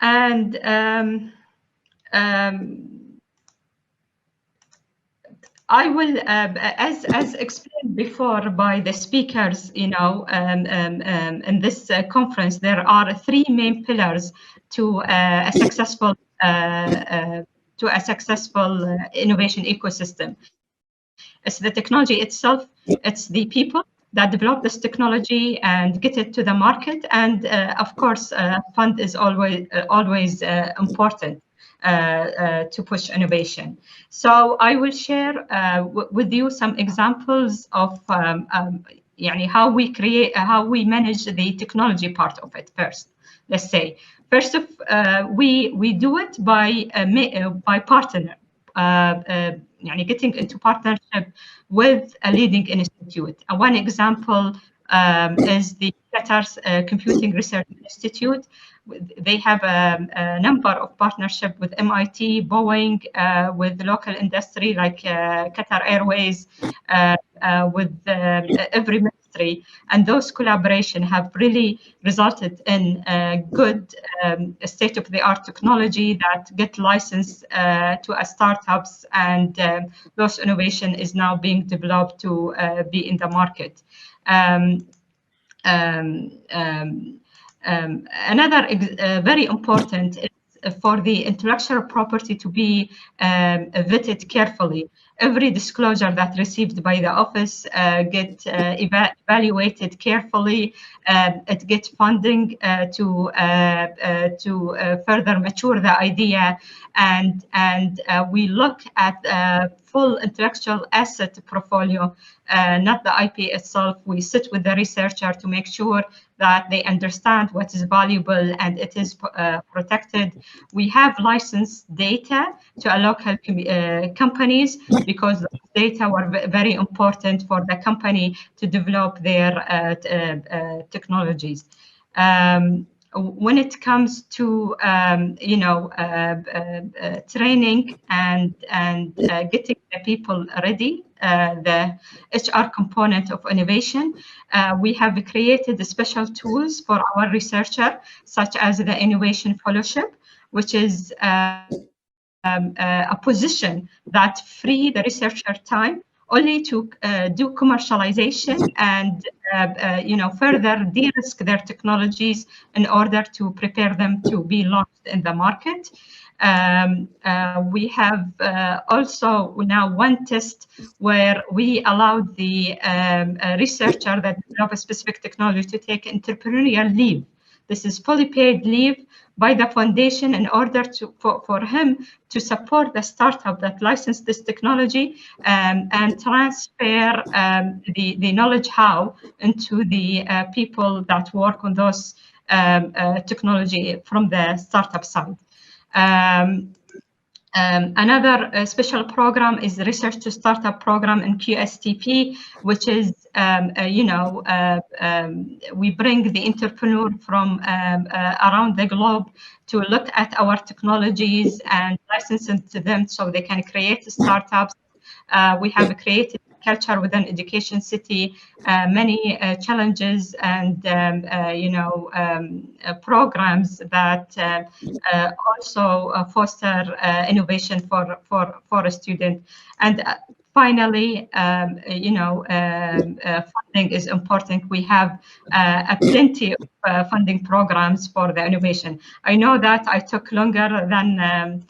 And I will, as explained before by the speakers, in this conference, there are 3 main pillars to a successful innovation ecosystem. It's the technology itself, it's the people that develop this technology and get it to the market, and of course, fund is always important to push innovation. So I will share with you some examples of how we manage the technology part of it first. Let's say first of we do it by partner. Getting into partnership with a leading institute. One example is the Qatar Computing Research Institute. They have a number of partnerships with MIT, Boeing, with local industry like Qatar Airways, with every ministry. And those collaborations have really resulted in good state-of-the-art technology that get licensed to startups, and those innovation is now being developed to be in the market. Another very important is for the intellectual property to be vetted carefully. Every disclosure that received by the office get evaluated carefully. It gets funding to further mature the idea, and we look at full intellectual asset portfolio, not the IP itself. We sit with the researcher to make sure that they understand what is valuable and it is protected. We have licensed data to a local companies, because data were very important for the company to develop their technologies. When it comes to training and getting the people ready, the HR component of innovation, we have created special tools for our researcher, such as the Innovation Fellowship, which is a position that free the researcher time only to do commercialization and further de-risk their technologies in order to prepare them to be launched in the market. We have also now one test where we allowed the researcher that developed a specific technology to take entrepreneurial leave. This is fully paid leave by the foundation in order for him to support the startup that licensed this technology and transfer the knowledge how into the people that work on those technology from the startup side. Another special program is the Research to Startup program in QSTP, which is, we bring the entrepreneur from around the globe to look at our technologies and license to them so they can create startups. We have created culture within Education City, many challenges and programs that also foster innovation for a student. And finally, funding is important. We have plenty of funding programs for the innovation. I know that I took longer than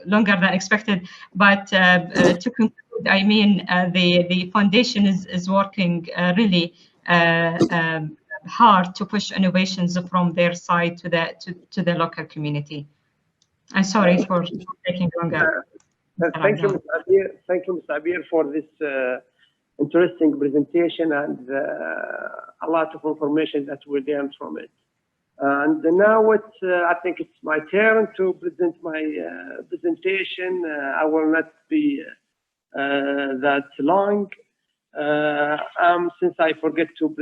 longer than expected, but to conclude, I mean, the foundation is working really hard to push innovations from their side to the local community. I'm sorry for taking longer. Thank you, Ms. Abir. Thank you, Ms. Abir, for this interesting presentation and a lot of information that we learned from it. And now I think it's my turn to present my presentation. I will not be that long. Since I forget to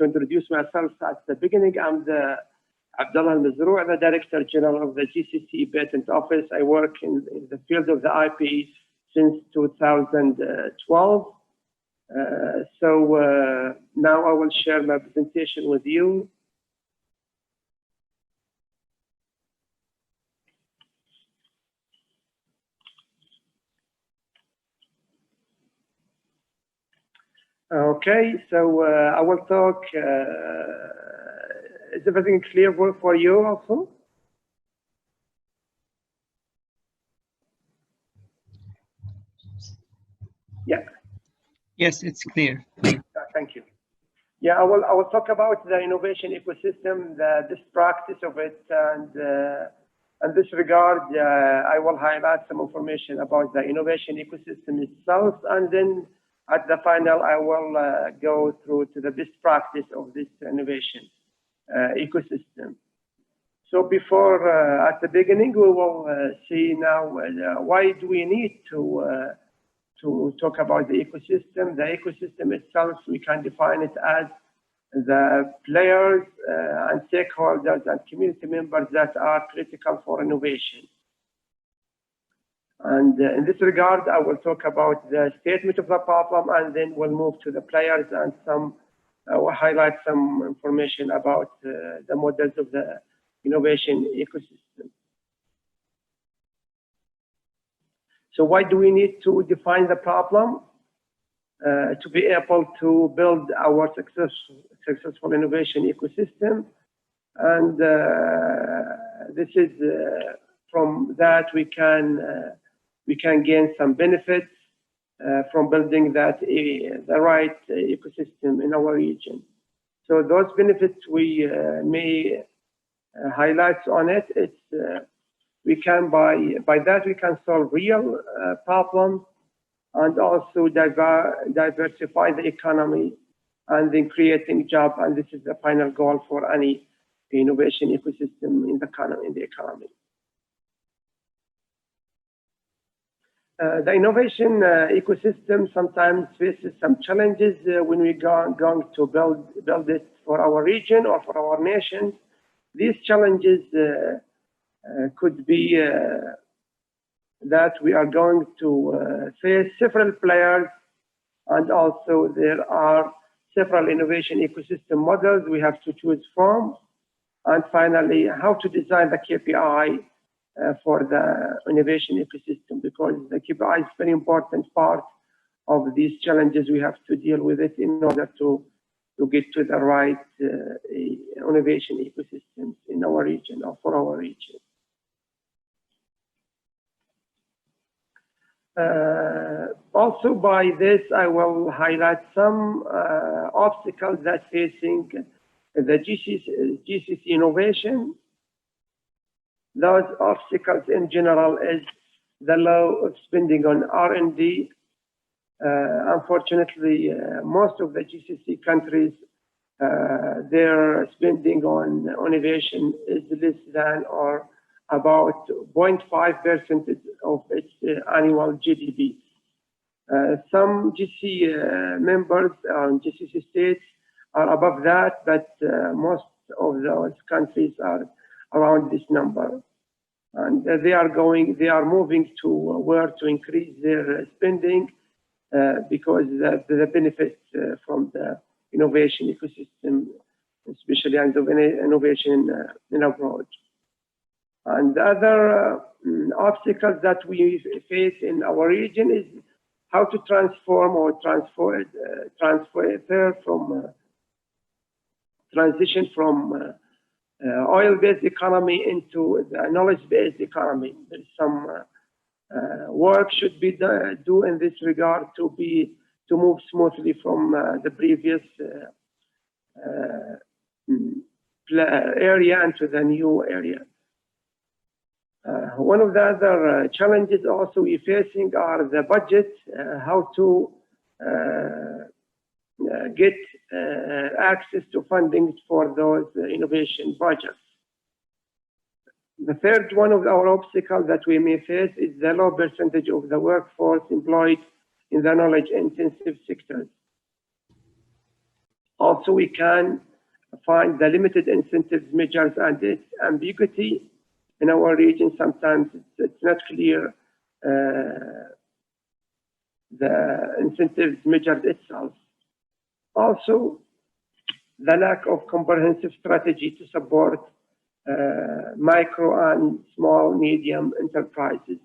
introduce myself at the beginning, I'm the Abdullah Al-Mazrou, the Director General of the GCC Patent Office. I work in the field of the IP since 2012. So now I will share my presentation with you. Okay, so I will talk. Is everything clear for you also? Yeah. Yes, it's clear. Thank you. Yeah, I will talk about the innovation ecosystem, this practice of it, and in this regard, I will highlight some information about the innovation ecosystem itself, and then at the final, I will go through to the best practice of this innovation ecosystem. So before, at the beginning, we will see now why do we need to talk about the ecosystem. The ecosystem itself, we can define it as the players and stakeholders and community members that are critical for innovation. And in this regard, I will talk about the statement of the problem, and then we'll move to the players and we'll highlight some information about the models of the innovation ecosystem. So why do we need to define the problem? To be able to build our successful innovation ecosystem. And this is from that we can gain some benefits from building the right ecosystem in our region. So those benefits we may highlight on it. It's we can by that we can solve real problems and also diversify the economy and then creating jobs. And this is the final goal for any innovation ecosystem in the economy. The innovation ecosystem sometimes faces some challenges when we going to build it for our region or for our nation. These challenges could be that we are going to face several players, and also there are several innovation ecosystem models we have to choose from. And finally, how to design the KPI for the innovation ecosystem, because the KPI is a very important part of these challenges. We have to deal with it in order to get to the right innovation ecosystems in our region or for our region. Also, by this, I will highlight some obstacles that facing the GCC innovation. Those obstacles in general is the low of spending on R&D. Unfortunately, most of the GCC countries, their spending on innovation is less than or about 0.5% of its annual GDP. Some GCC members and GCC states are above that, but most of those countries are around this number. And they are moving to where to increase their spending because the benefits from the innovation ecosystem, especially and innovation in abroad. And the other obstacles that we face in our region is how to transform or transition from oil-based economy into the knowledge-based economy. There's some work should be done in this regard to move smoothly from the previous area into the new area. One of the other challenges also we're facing are the budget, how to get access to funding for those innovation projects. The third one of our obstacles that we may face is the low percentage of the workforce employed in the knowledge-intensive sectors. Also, we can find the limited incentives measures and its ambiguity in our region. Sometimes it's not clear the incentives measured itself. Also, the lack of comprehensive strategy to support micro and small, medium enterprises.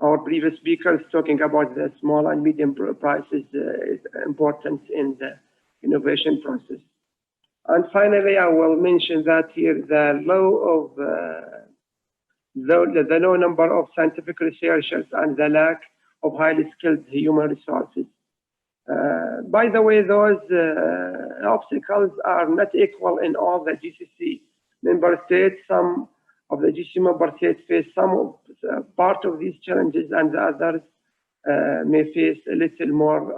Our previous speakers talking about the small and medium enterprises is important in the innovation process. And finally, I will mention that here the low number of scientific researchers and the lack of highly skilled human resources. By the way, those obstacles are not equal in all the GCC member states. Some of the GCC member states face some part of these challenges, and the others may face a little more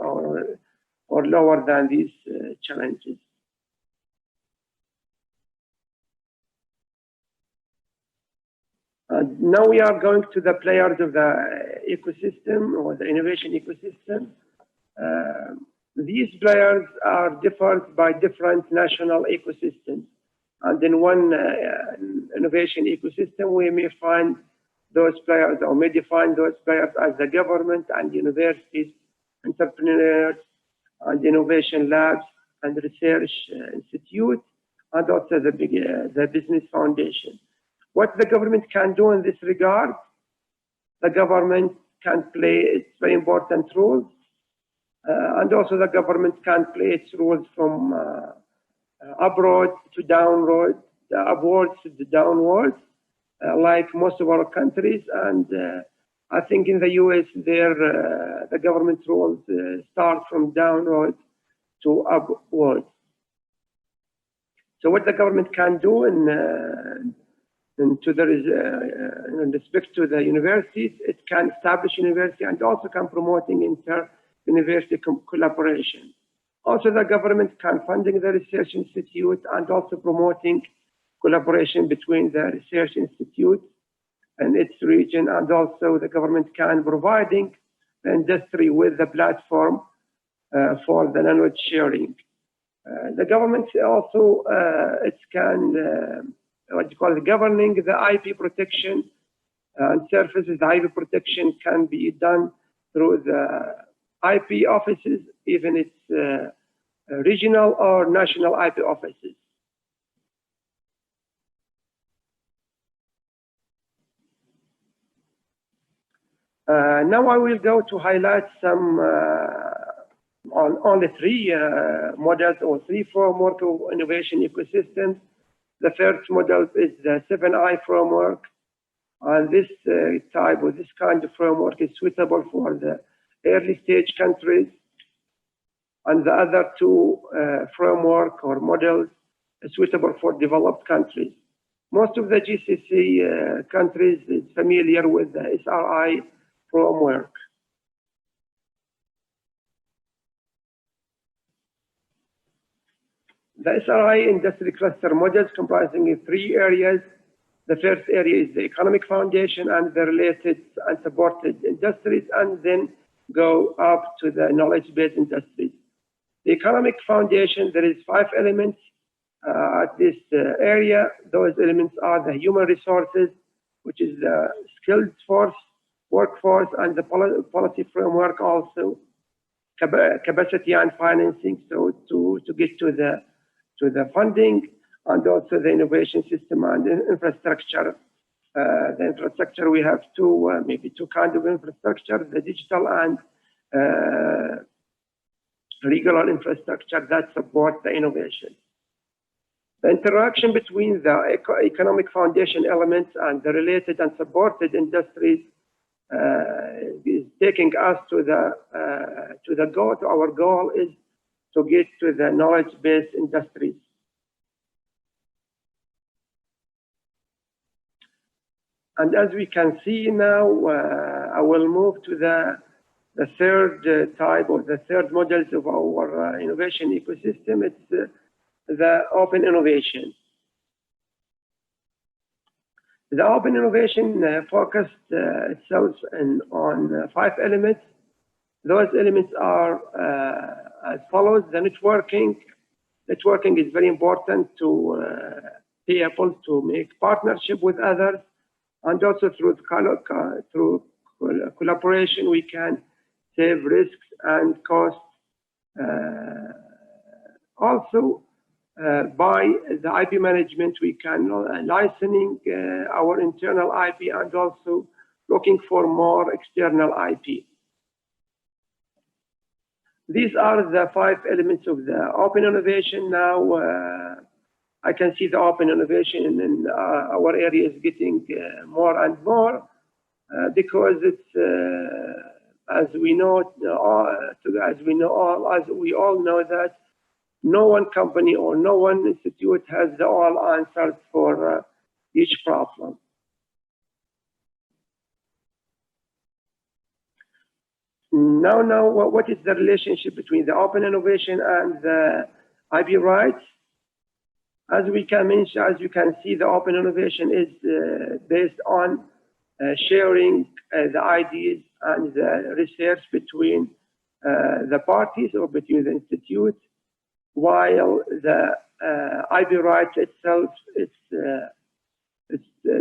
or lower than these challenges. Now we are going to the players of the ecosystem or the innovation ecosystem. These players are differed by different national ecosystems. And in one innovation ecosystem, we may find those players or may define those players as the government and universities, entrepreneurs and innovation labs and research institutes, and also the business foundation. What the government can do in this regard, the government can play its very important roles, and also the government can play its roles from upward to downward, upwards to downwards, like most of our countries. And I think in the US, the government roles start from downward to upward. So what the government can do in respect to the universities, it can establish university and also can promoting inter-university collaboration. Also, the government can funding the research institute and also promoting collaboration between the research institute and its region, and also the government can providing the industry with the platform for the knowledge sharing. The government also it can governing the IP protection and services. The IP protection can be done through the IP offices, even its regional or national IP offices. Now I will go to highlight some on the three models or three framework of innovation ecosystems. The first model is the 7I framework. And this type or this kind of framework is suitable for the early stage countries. And the other two framework or models are suitable for developed countries. Most of the GCC countries is familiar with the SRI framework. The SRI industry cluster models comprising of three areas. The first area is the economic foundation and the related and supported industries, and then go up to the knowledge-based industries. The economic foundation, there is 5 elements at this area. Those elements are the human resources, which is the skilled workforce, and the policy framework also, capacity and financing, so to get to the funding, and also the innovation system and infrastructure. The infrastructure, we have maybe two kinds of infrastructure, the digital and regular infrastructure that support the innovation. The interaction between the economic foundation elements and the related and supported industries is taking us to the goal. Our goal is to get to the knowledge-based industries. And as we can see now, I will move to the third type or the third models of our innovation ecosystem. It's the open innovation. The open innovation focused itself on 5 elements. Those elements are as follows: the networking. Networking is very important to be able to make partnership with others, and also through collaboration we can save risks and costs. Also, by the IP management, we can licensing our internal IP and also looking for more external IP. These are the 5 elements of the open innovation. Now, I can see the open innovation in our area is getting more and more because it's as we all know that no one company or no one institute has the all answers for each problem. Now, what is the relationship between the open innovation and the IP rights? As we can mention, as you can see, the open innovation is based on sharing the ideas and the research between the parties or between the institutes, while the IP rights itself is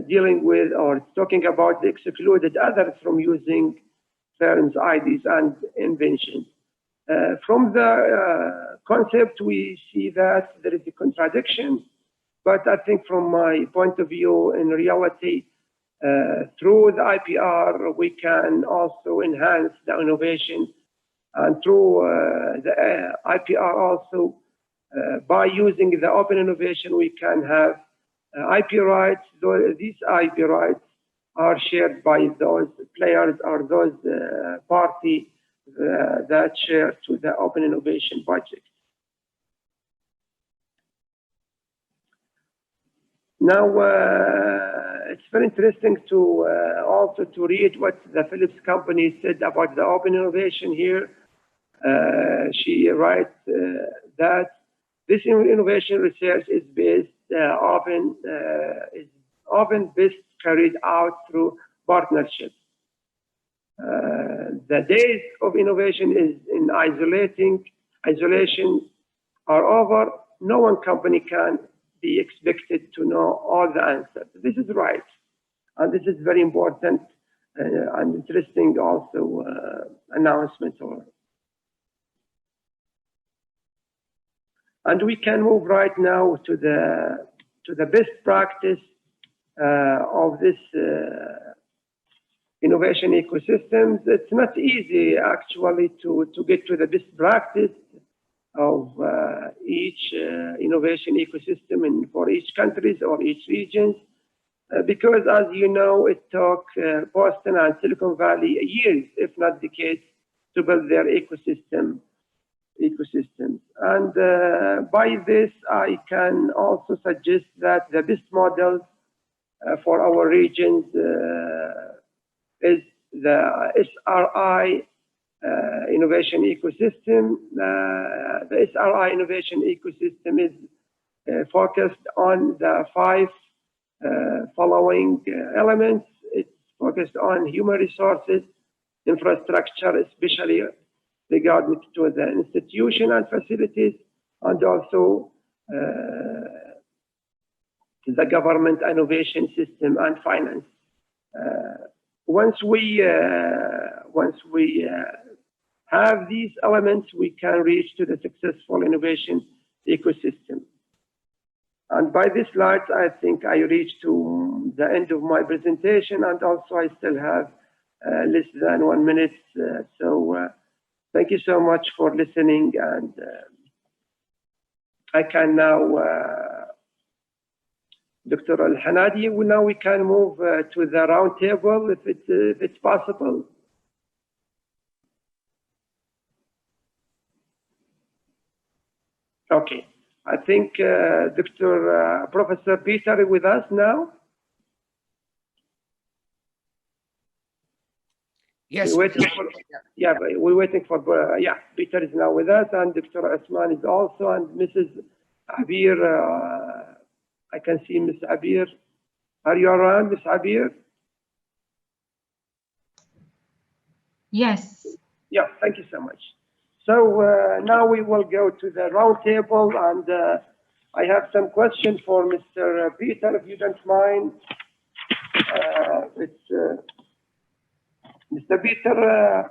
dealing with or talking about the excluded others from using firms' ideas and inventions. From the concept, we see that there is a contradiction, but I think from my point of view, in reality, through the IPR, we can also enhance the innovation, and through the IPR also, by using the open innovation, we can have IP rights. These IP rights are shared by those players or those parties that share to the open innovation budget. Now, it's very interesting to also to read what the Philips company said about the open innovation here. She writes that this innovation research is based often best carried out through partnerships. The days of innovation is in isolation are over. No one company can be expected to know all the answers. This is right, and this is very important and interesting also announcement. And we can move right now to the best practice of this innovation ecosystems. It's not easy actually to get to the best practice of each innovation ecosystem for each countries or each regions, because as you know, it took Boston and Silicon Valley years, if not decades, to build their ecosystems. And by this, I can also suggest that the best models for our regions is the SRI innovation ecosystem. The SRI innovation ecosystem is focused on the 5 following elements. It's focused on human resources, infrastructure, especially regarding to the institution and facilities, and also the government innovation system and finance. Once we have these elements, we can reach to the successful innovation ecosystem. And by this slide, I think I reached to the end of my presentation, and also I still have less than 1 minute. Thank you so much for listening, and I can now, Dr. Al-Hanadi, now we can move to the round table if it's possible. Okay, I think Professor Peter is with us now. Yes. We're waiting for Peter is now with us, and Dr. Osman is also, and Mrs. Abir, I can see Ms. Abir. Are you around, Ms. Abir? Yes. Yeah, thank you so much. So now we will go to the round table, and I have some questions for Mr. Peter, if you don't mind. Mr. Peter,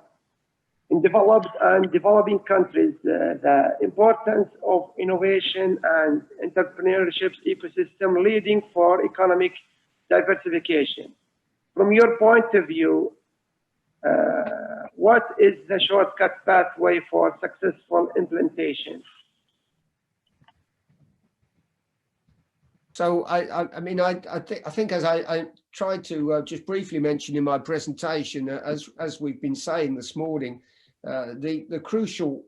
in developed and developing countries, the importance of innovation and entrepreneurship ecosystem leading for economic diversification. From your point of view, what is the shortcut pathway for successful implementation? So I think as I tried to just briefly mention in my presentation, as we've been saying this morning, the crucial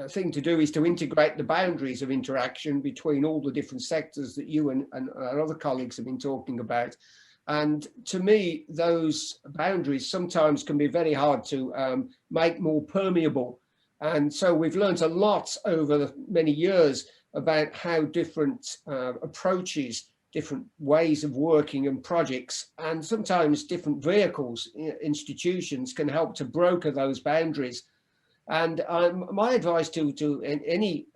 thing to do is to integrate the boundaries of interaction between all the different sectors that you and our other colleagues have been talking about. And to me, those boundaries sometimes can be very hard to make more permeable. And so we've learned a lot over the many years about how different approaches, different ways of working and projects, and sometimes different vehicles, institutions can help to broker those boundaries. And my advice to any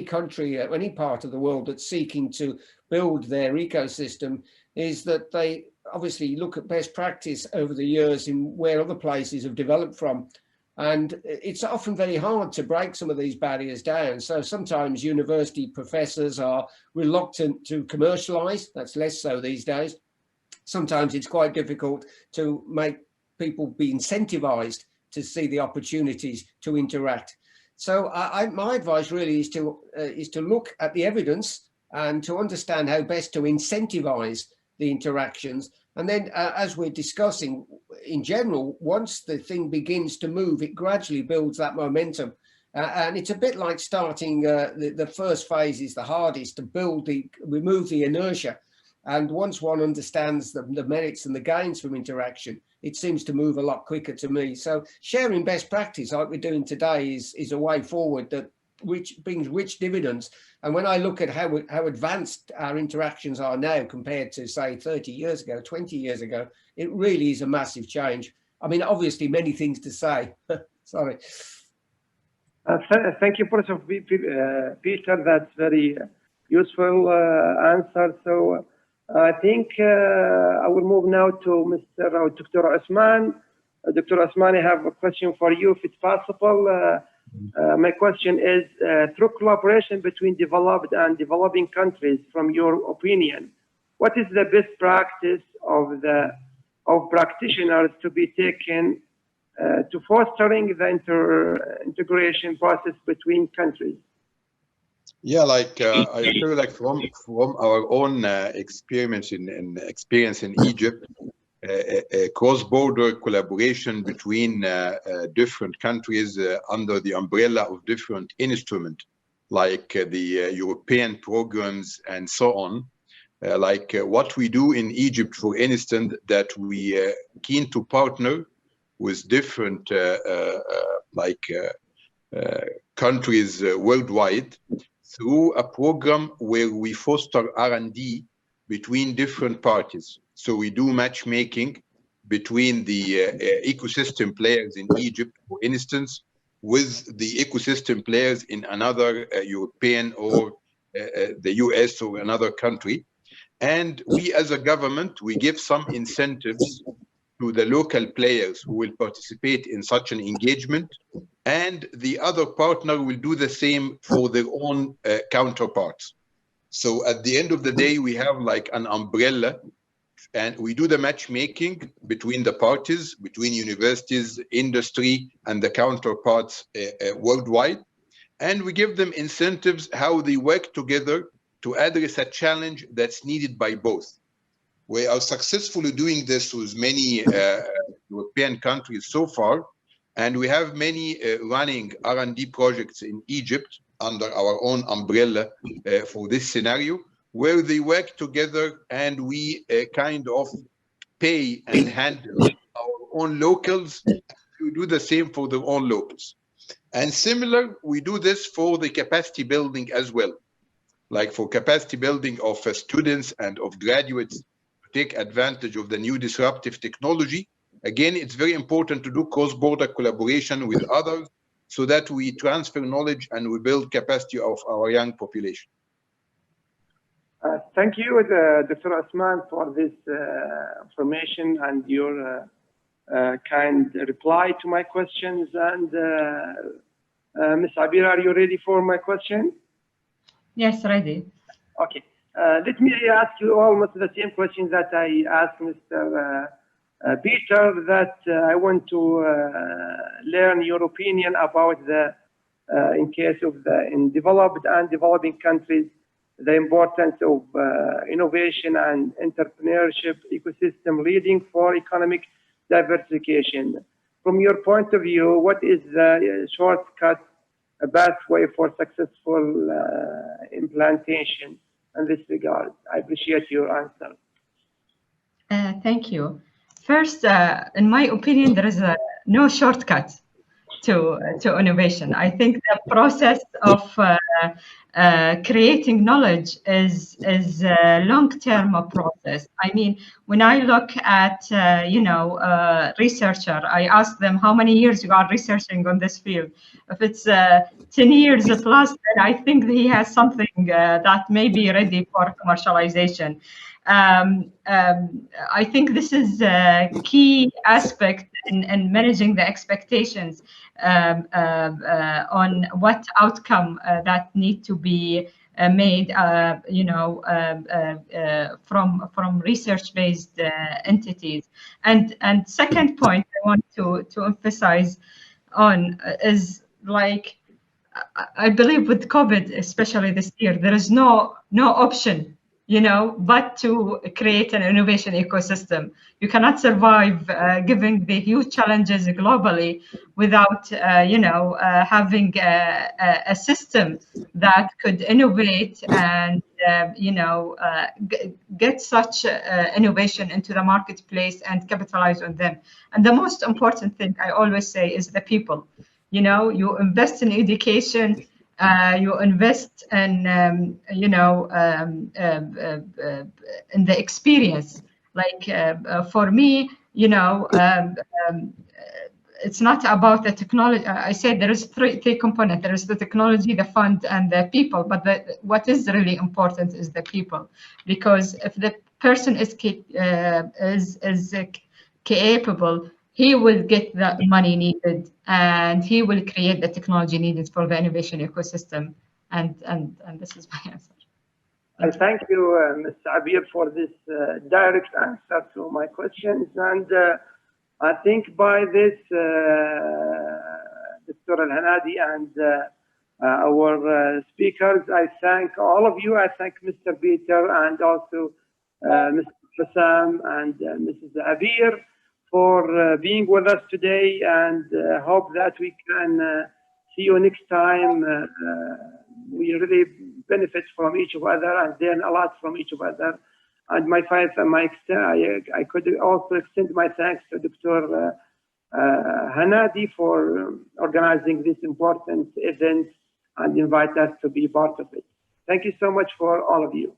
country, any part of the world that's seeking to build their ecosystem is that they obviously look at best practice over the years in where other places have developed from. And it's often very hard to break some of these barriers down. So sometimes university professors are reluctant to commercialize. That's less so these days. Sometimes it's quite difficult to make people be incentivized to see the opportunities to interact. So my advice really is to look at the evidence and to understand how best to incentivize the interactions. And then as we're discussing, in general, once the thing begins to move, it gradually builds that momentum. And it's a bit like starting, the first phase is the hardest, to remove the inertia. And once one understands the merits and the gains from interaction, it seems to move a lot quicker to me. So sharing best practice like we're doing today is a way forward that which brings rich dividends. And when I look at how advanced our interactions are now compared to, say, 30 years ago, 20 years ago, it really is a massive change. I mean, obviously, many things to say. Sorry. Thank you, Professor Peter. That's very useful answer. So I think I will move now to Dr. Osman. Dr. Osman, I have a question for you, if it's possible. My question is, through collaboration between developed and developing countries, from your opinion, what is the best practice of the of practitioners to be taken to fostering the integration process between countries? Yeah, like I feel like from our own experience in Egypt, cross-border collaboration between different countries under the umbrella of different instruments, like the European programs and so on. What we do in Egypt, for instance, that we keen to partner with different countries worldwide through a program where we foster R&D between different parties. So we do matchmaking between the ecosystem players in Egypt, for instance, with the ecosystem players in another European or the US or another country. And we as a government, we give some incentives to the local players who will participate in such an engagement, and the other partner will do the same for their own counterparts. So at the end of the day, we have like an umbrella, and we do the matchmaking between the parties, between universities, industry, and the counterparts worldwide. And we give them incentives how they work together to address a challenge that's needed by both. We are successfully doing this with many European countries so far, and we have many running R&D projects in Egypt under our own umbrella for this scenario, where they work together and we kind of pay and handle our own locals to do the same for their own locals. And similar, we do this for the capacity building as well, like for capacity building of students and of graduates, take advantage of the new disruptive technology. Again, it's very important to do cross-border collaboration with others so that we transfer knowledge and we build capacity of our young population. Thank you, Dr. Osman, for this information and your kind reply to my questions. And Ms. Abir, are you ready for my question? Yes, ready. Okay. Let me ask you almost the same question that I asked Mr. Peter, that I want to learn your opinion about the, in case of in developed and developing countries, the importance of innovation and entrepreneurship ecosystem leading for economic diversification. From your point of view, what is the shortcut pathway for successful implantation in this regard? I appreciate your answer. Thank you. First, in my opinion, there is no shortcut to innovation. I think the process of creating knowledge is a long-term process. I mean, when I look at researcher, I ask them how many years you are researching on this field. If it's 10 years plus, then I think he has something that may be ready for commercialization. I think this is a key aspect in managing the expectations on what outcome that need to be made, from research-based entities. And second point I want to emphasize on is, like, I believe with COVID, especially this year, there is no option, but to create an innovation ecosystem. You cannot survive given the huge challenges globally without, having a system that could innovate and, get such innovation into the marketplace and capitalize on them. And the most important thing I always say is the people. You invest in education, you invest in, in the experience. Like for me, it's not about the technology. I said there is three components. There is the technology, the fund, and the people. But what is really important is the people, because if the person is capable, he will get the money needed, and he will create the technology needed for the innovation ecosystem. And this is my answer. I thank you, Mr. Abir, for this direct answer to my questions. And I think by this, Dr. Al-Hanadi and our speakers, I thank all of you. I thank Mr. Peter and also Mr. Hassan and Mrs. Abir for being with us today, and hope that we can see you next time. We really benefit from each other and learn a lot from each other. And I could also extend my thanks to Dr. Hanadi for organizing this important event and invite us to be part of it. Thank you so much for all of you.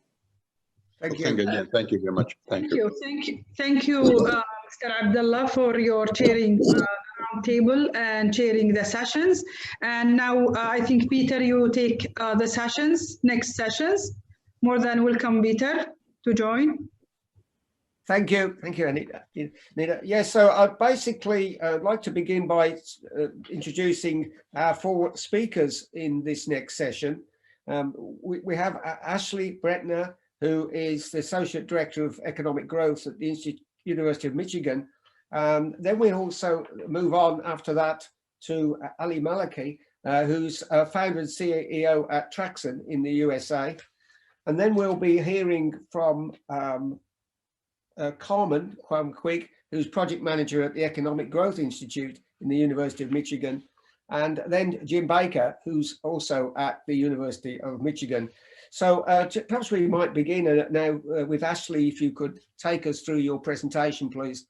Thank you. Thank you very much. Thank you. Thank you, Mr. Abdullah, for your chairing the roundtable and chairing the sessions. And now I think, Peter, you take the sessions, next sessions. More than welcome, Peter, to join. Thank you, Anita. Yes, so I'd basically like to begin by introducing our 4 speakers in this next session. We have Ashley Bretner, who is the Associate Director of Economic Growth at the University of Michigan. Then we also move on after that to Ali Maliki, who's founder and CEO at Traxon in the USA. And then we'll be hearing from Carmen Quig, who's Project Manager at the Economic Growth Institute in the University of Michigan. And then Jim Baker, who's also at the University of Michigan. So perhaps we might begin now with Ashley, if you could take us through your presentation, please.